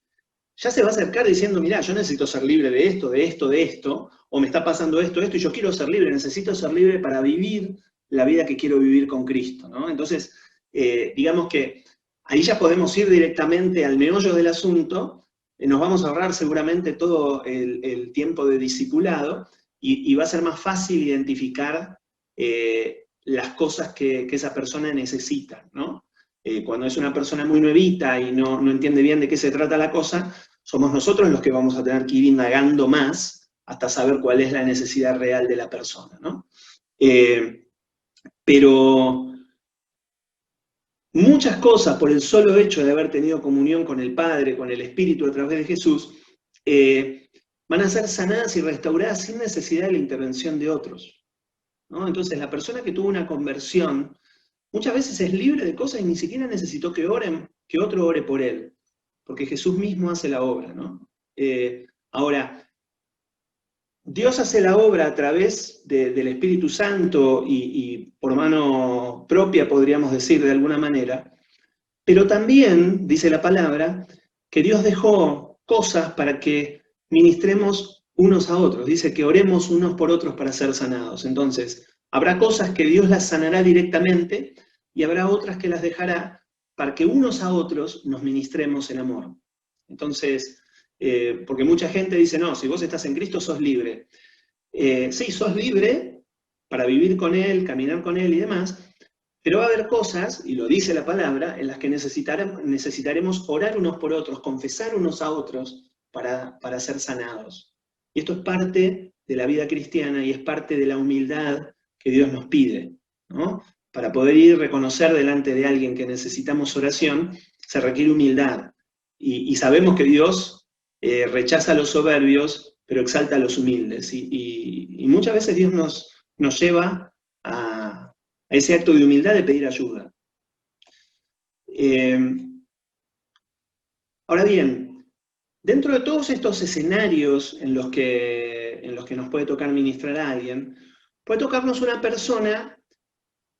ya se va a acercar diciendo, mirá, yo necesito ser libre de esto, de esto, de esto, o me está pasando esto, esto, y yo quiero ser libre, necesito ser libre para vivir la vida que quiero vivir con Cristo, ¿no? Entonces, digamos que ahí ya podemos ir directamente al meollo del asunto, nos vamos a ahorrar seguramente todo el tiempo de discipulado, y va a ser más fácil identificar las cosas que esa persona necesita, ¿no? Cuando es una persona muy nuevita y no entiende bien de qué se trata la cosa, somos nosotros los que vamos a tener que ir indagando más hasta saber cuál es la necesidad real de la persona, ¿no? Pero muchas cosas, por el solo hecho de haber tenido comunión con el Padre, con el Espíritu a través de Jesús, van a ser sanadas y restauradas sin necesidad de la intervención de otros, ¿no? Entonces, la persona que tuvo una conversión muchas veces es libre de cosas y ni siquiera necesitó que otro ore por él, porque Jesús mismo hace la obra, ¿no? Ahora, Dios hace la obra a través del Espíritu Santo y por mano propia, podríamos decir de alguna manera, pero también, dice la palabra, que Dios dejó cosas para que ministremos unos a otros. Dice que oremos unos por otros para ser sanados. Entonces, habrá cosas que Dios las sanará directamente y habrá otras que las dejará para que unos a otros nos ministremos en amor. Entonces, porque mucha gente dice, no, si vos estás en Cristo sos libre. Sí, sos libre para vivir con Él, caminar con Él y demás, pero va a haber cosas, y lo dice la palabra, en las que necesitaremos orar unos por otros, confesar unos a otros para ser sanados. Y esto es parte de la vida cristiana y es parte de la humildad que Dios nos pide, ¿no? Para poder ir a reconocer delante de alguien que necesitamos oración, se requiere humildad. Y sabemos que Dios rechaza a los soberbios, pero exalta a los humildes. Y muchas veces Dios nos lleva a ese acto de humildad de pedir ayuda. Ahora bien, dentro de todos estos escenarios en los que nos puede tocar ministrar a alguien, puede tocarnos una persona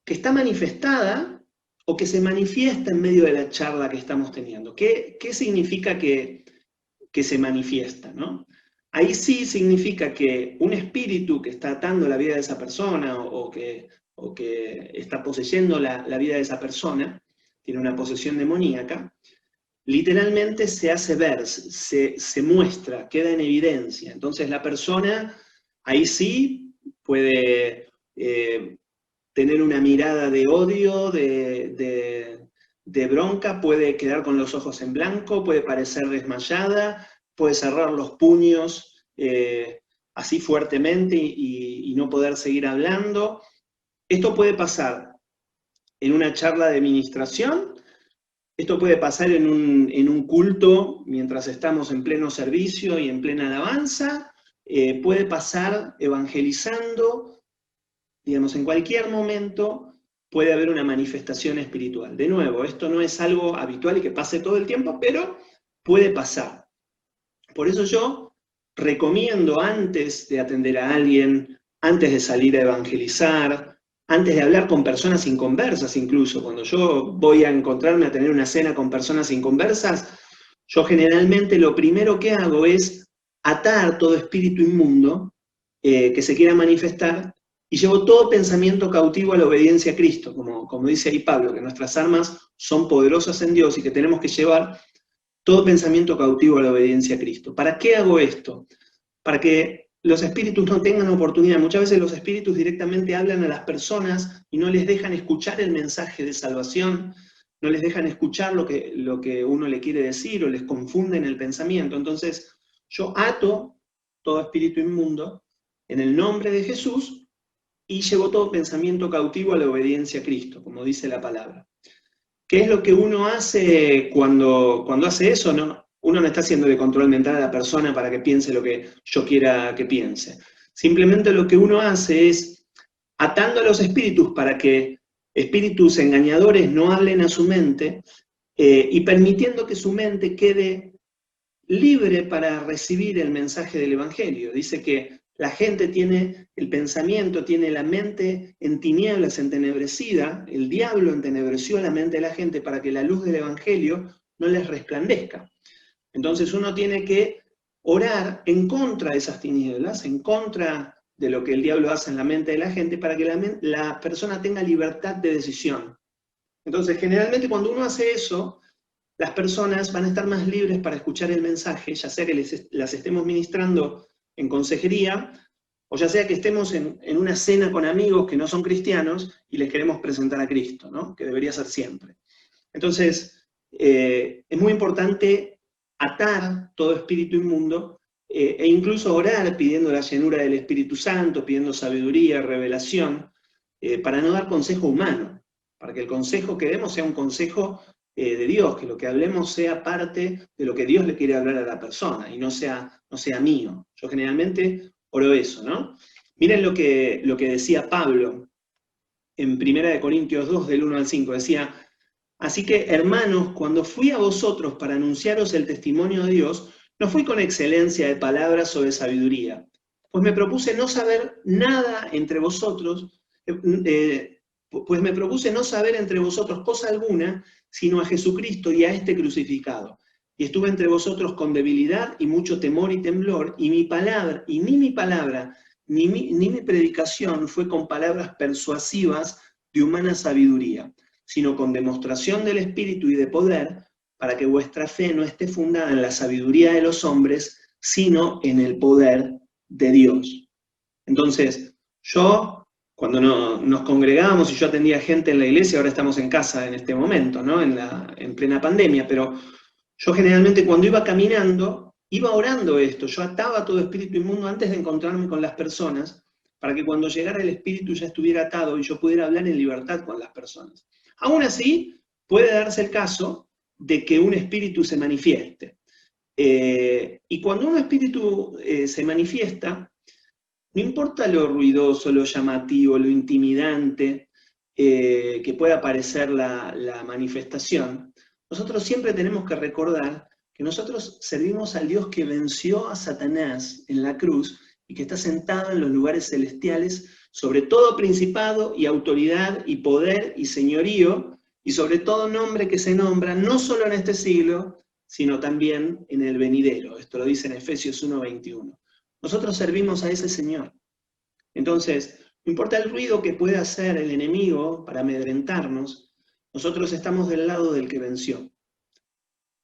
que está manifestada o que se manifiesta en medio de la charla que estamos teniendo. ¿Qué significa que se manifiesta, ¿no? Ahí sí significa que un espíritu que está atando la vida de esa persona o que está poseyendo la vida de esa persona, tiene una posesión demoníaca, literalmente se hace ver, se muestra, queda en evidencia. Entonces la persona ahí sí puede tener una mirada de odio, de bronca, puede quedar con los ojos en blanco, puede parecer desmayada, puede cerrar los puños así fuertemente y no poder seguir hablando. Esto puede pasar en una charla de ministración, esto puede pasar en un culto mientras estamos en pleno servicio y en plena alabanza, puede pasar evangelizando, digamos, en cualquier momento puede haber una manifestación espiritual. De nuevo, esto no es algo habitual y que pase todo el tiempo, pero puede pasar. Por eso yo recomiendo, antes de atender a alguien, antes de salir a evangelizar, antes de hablar con personas inconversas incluso, cuando yo voy a encontrarme a tener una cena con personas inconversas, yo generalmente lo primero que hago es atar todo espíritu inmundo que se quiera manifestar, y llevo todo pensamiento cautivo a la obediencia a Cristo, como dice ahí Pablo, que nuestras armas son poderosas en Dios y que tenemos que llevar todo pensamiento cautivo a la obediencia a Cristo. ¿Para qué hago esto? Para que los espíritus no tengan oportunidad. Muchas veces los espíritus directamente hablan a las personas y no les dejan escuchar el mensaje de salvación, no les dejan escuchar lo que uno le quiere decir, o les confunden el pensamiento. Entonces, yo ato todo espíritu inmundo en el nombre de Jesús y llevo todo pensamiento cautivo a la obediencia a Cristo, como dice la palabra. ¿Qué es lo que uno hace cuando hace eso? No, uno no está haciendo de control mental a la persona para que piense lo que yo quiera que piense. Simplemente lo que uno hace es atando a los espíritus para que espíritus engañadores no hablen a su mente, y permitiendo que su mente quede libre para recibir el mensaje del Evangelio. Dice que la gente tiene el pensamiento, tiene la mente en tinieblas, entenebrecida. El diablo entenebreció la mente de la gente para que la luz del Evangelio no les resplandezca. Entonces uno tiene que orar en contra de esas tinieblas, en contra de lo que el diablo hace en la mente de la gente, para que la persona tenga libertad de decisión. Entonces, generalmente cuando uno hace eso, las personas van a estar más libres para escuchar el mensaje, ya sea que las estemos ministrando en consejería, o ya sea que estemos en una cena con amigos que no son cristianos y les queremos presentar a Cristo, ¿no? Que debería ser siempre. Entonces, es muy importante atar todo espíritu inmundo, e incluso orar pidiendo la llenura del Espíritu Santo, pidiendo sabiduría, revelación, para no dar consejo humano, para que el consejo que demos sea un consejo de Dios, que lo que hablemos sea parte de lo que Dios le quiere hablar a la persona y no sea mío. Yo generalmente oro eso, ¿no? Miren lo que decía Pablo en 1 Corintios 2, del 1 al 5, decía: así que, hermanos, cuando fui a vosotros para anunciaros el testimonio de Dios, no fui con excelencia de palabras o de sabiduría, pues me propuse no saber nada entre vosotros, cosa alguna, sino a Jesucristo y a este crucificado. Y estuve entre vosotros con debilidad y mucho temor y temblor, y ni mi palabra, ni mi predicación fue con palabras persuasivas de humana sabiduría, sino con demostración del Espíritu y de poder, para que vuestra fe no esté fundada en la sabiduría de los hombres, sino en el poder de Dios. Entonces, cuando nos congregábamos y yo atendía gente en la iglesia, ahora estamos en casa en este momento, ¿no? En plena pandemia, pero yo generalmente cuando iba caminando, iba orando esto. Yo ataba todo espíritu inmundo antes de encontrarme con las personas, para que cuando llegara el espíritu ya estuviera atado y yo pudiera hablar en libertad con las personas. Aún así, puede darse el caso de que un espíritu se manifieste. Y cuando un espíritu se manifiesta, no importa lo ruidoso, lo llamativo, lo intimidante que pueda parecer la manifestación, nosotros siempre tenemos que recordar que nosotros servimos al Dios que venció a Satanás en la cruz y que está sentado en los lugares celestiales sobre todo principado y autoridad y poder y señorío, y sobre todo nombre que se nombra no solo en este siglo, sino también en el venidero. Esto lo dice en Efesios 1:21. Nosotros servimos a ese Señor. Entonces, no importa el ruido que pueda hacer el enemigo para amedrentarnos, nosotros estamos del lado del que venció.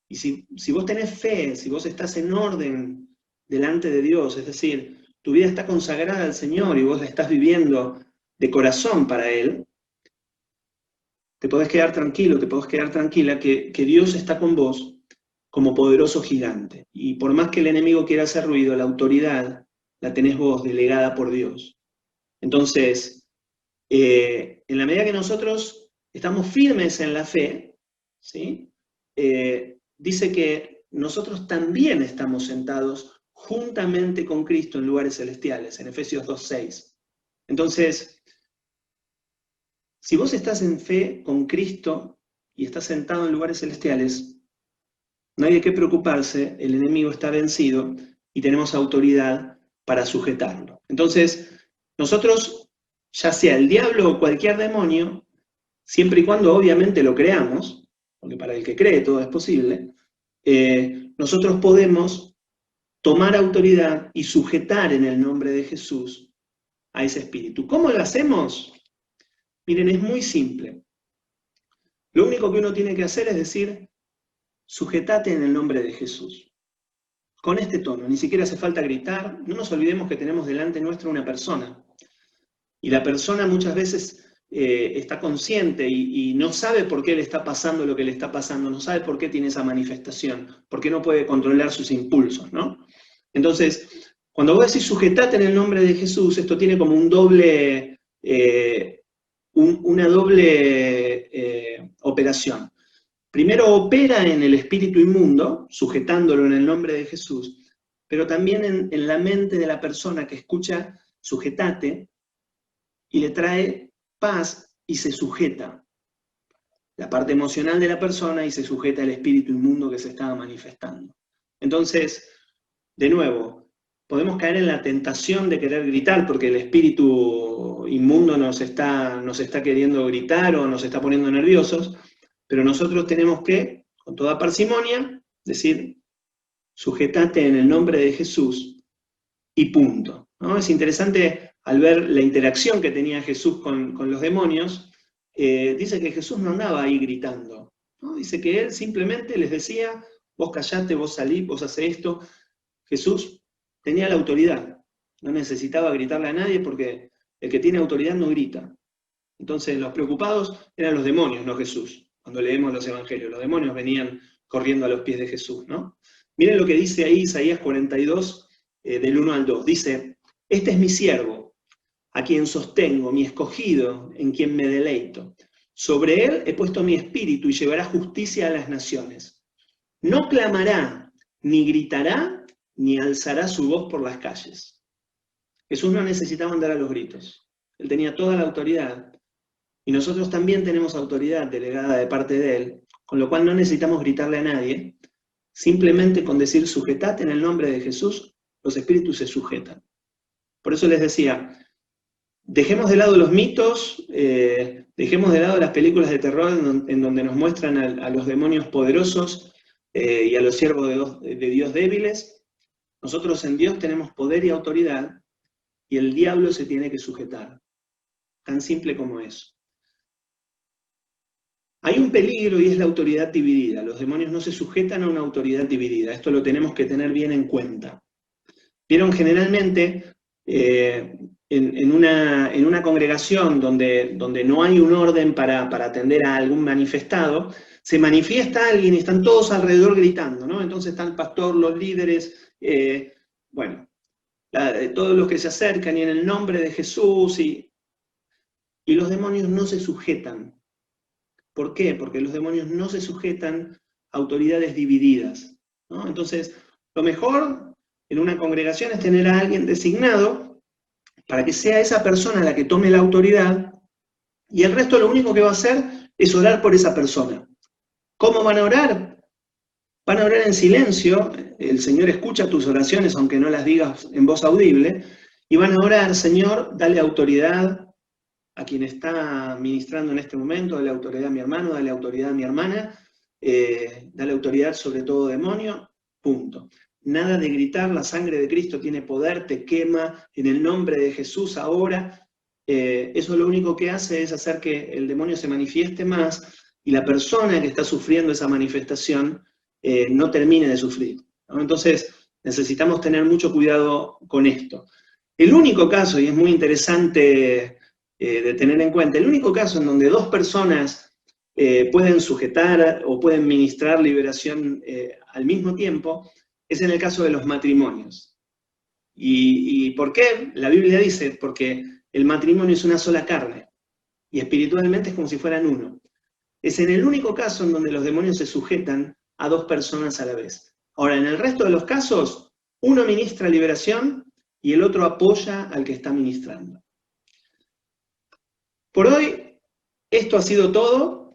Y si vos tenés fe, si vos estás en orden delante de Dios, es decir, tu vida está consagrada al Señor y vos la estás viviendo de corazón para Él, te podés quedar tranquilo, te podés quedar tranquila que Dios está con vos como poderoso gigante. Y por más que el enemigo quiera hacer ruido, la autoridad la tenés vos delegada por Dios. Entonces, en la medida que nosotros estamos firmes en la fe, ¿sí? Dice que nosotros también estamos sentados juntamente con Cristo en lugares celestiales, en Efesios 2:6. Entonces, si vos estás en fe con Cristo y estás sentado en lugares celestiales, no hay de qué preocuparse, el enemigo está vencido y tenemos autoridad para sujetarlo. Entonces, nosotros, ya sea el diablo o cualquier demonio, siempre y cuando obviamente lo creamos, porque para el que cree todo es posible, nosotros podemos tomar autoridad y sujetar en el nombre de Jesús a ese espíritu. ¿Cómo lo hacemos? Miren, es muy simple. Lo único que uno tiene que hacer es decir, sujetate en el nombre de Jesús. Con este tono, ni siquiera hace falta gritar. No nos olvidemos que tenemos delante nuestra una persona. Y la persona muchas veces está consciente y no sabe por qué le está pasando lo que le está pasando, no sabe por qué tiene esa manifestación, por qué no puede controlar sus impulsos, ¿no? Entonces, cuando vos decís sujetate en el nombre de Jesús, esto tiene como un doble, una doble operación. Primero opera en el espíritu inmundo, sujetándolo en el nombre de Jesús, pero también en la mente de la persona que escucha sujetate y le trae paz y se sujeta la parte emocional de la persona y se sujeta al espíritu inmundo que se estaba manifestando. Entonces, de nuevo, podemos caer en la tentación de querer gritar porque el espíritu inmundo nos está queriendo gritar o nos está poniendo nerviosos, pero nosotros tenemos que, con toda parsimonia, decir, sujetate en el nombre de Jesús y punto, ¿no? Es interesante al ver la interacción que tenía Jesús con los demonios, dice que Jesús no andaba ahí gritando, ¿no? Dice que él simplemente les decía, vos callate, vos salí, vos hacés esto. Jesús tenía la autoridad, no necesitaba gritarle a nadie porque el que tiene autoridad no grita. Entonces los preocupados eran los demonios, no Jesús. Cuando leemos los evangelios, los demonios venían corriendo a los pies de Jesús, ¿no? Miren lo que dice ahí Isaías 42, del 1 al 2. Dice, este es mi siervo, a quien sostengo, mi escogido, en quien me deleito. Sobre él he puesto mi espíritu y llevará justicia a las naciones. No clamará, ni gritará, ni alzará su voz por las calles. Jesús no necesitaba andar a los gritos. Él tenía toda la autoridad. Y nosotros también tenemos autoridad delegada de parte de él, con lo cual no necesitamos gritarle a nadie. Simplemente con decir sujetate en el nombre de Jesús, los espíritus se sujetan. Por eso les decía, dejemos de lado los mitos, dejemos de lado las películas de terror en donde nos muestran a los demonios poderosos y a los siervos de Dios débiles. Nosotros en Dios tenemos poder y autoridad y el diablo se tiene que sujetar. Tan simple como eso. Hay un peligro y es la autoridad dividida. Los demonios no se sujetan a una autoridad dividida. Esto lo tenemos que tener bien en cuenta. Vieron, generalmente en una congregación donde no hay un orden para atender a algún manifestado, se manifiesta alguien y están todos alrededor gritando, ¿no? Entonces está el pastor, los líderes, todos los que se acercan y en el nombre de Jesús y los demonios no se sujetan. ¿Por qué? Porque los demonios no se sujetan a autoridades divididas, ¿no? Entonces, lo mejor en una congregación es tener a alguien designado para que sea esa persona la que tome la autoridad y el resto lo único que va a hacer es orar por esa persona. ¿Cómo van a orar? Van a orar en silencio, el Señor escucha tus oraciones aunque no las digas en voz audible, y van a orar, Señor, dale autoridad a quien está ministrando en este momento, dale autoridad a mi hermano, dale autoridad a mi hermana, dale autoridad sobre todo demonio, punto. Nada de gritar, la sangre de Cristo tiene poder, te quema, en el nombre de Jesús ahora. Eso lo único que hace es hacer que el demonio se manifieste más y la persona que está sufriendo esa manifestación no termine de sufrir, ¿no? Entonces necesitamos tener mucho cuidado con esto. El único caso, y es muy interesante de tener en cuenta, el único caso en donde dos personas pueden sujetar o pueden ministrar liberación al mismo tiempo, es en el caso de los matrimonios. ¿Y por qué? La Biblia dice, porque el matrimonio es una sola carne, y espiritualmente es como si fueran uno. Es en el único caso en donde los demonios se sujetan a dos personas a la vez. Ahora, en el resto de los casos, Uno ministra liberación y el otro apoya al que está ministrando. Por hoy, esto ha sido todo.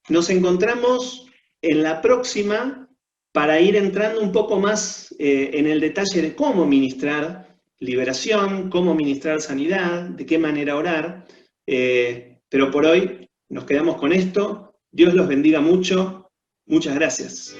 Nos encontramos en la próxima para ir entrando un poco más en el detalle de cómo ministrar liberación, cómo ministrar sanidad, de qué manera orar. Pero por hoy nos quedamos con esto. Dios los bendiga mucho. Muchas gracias.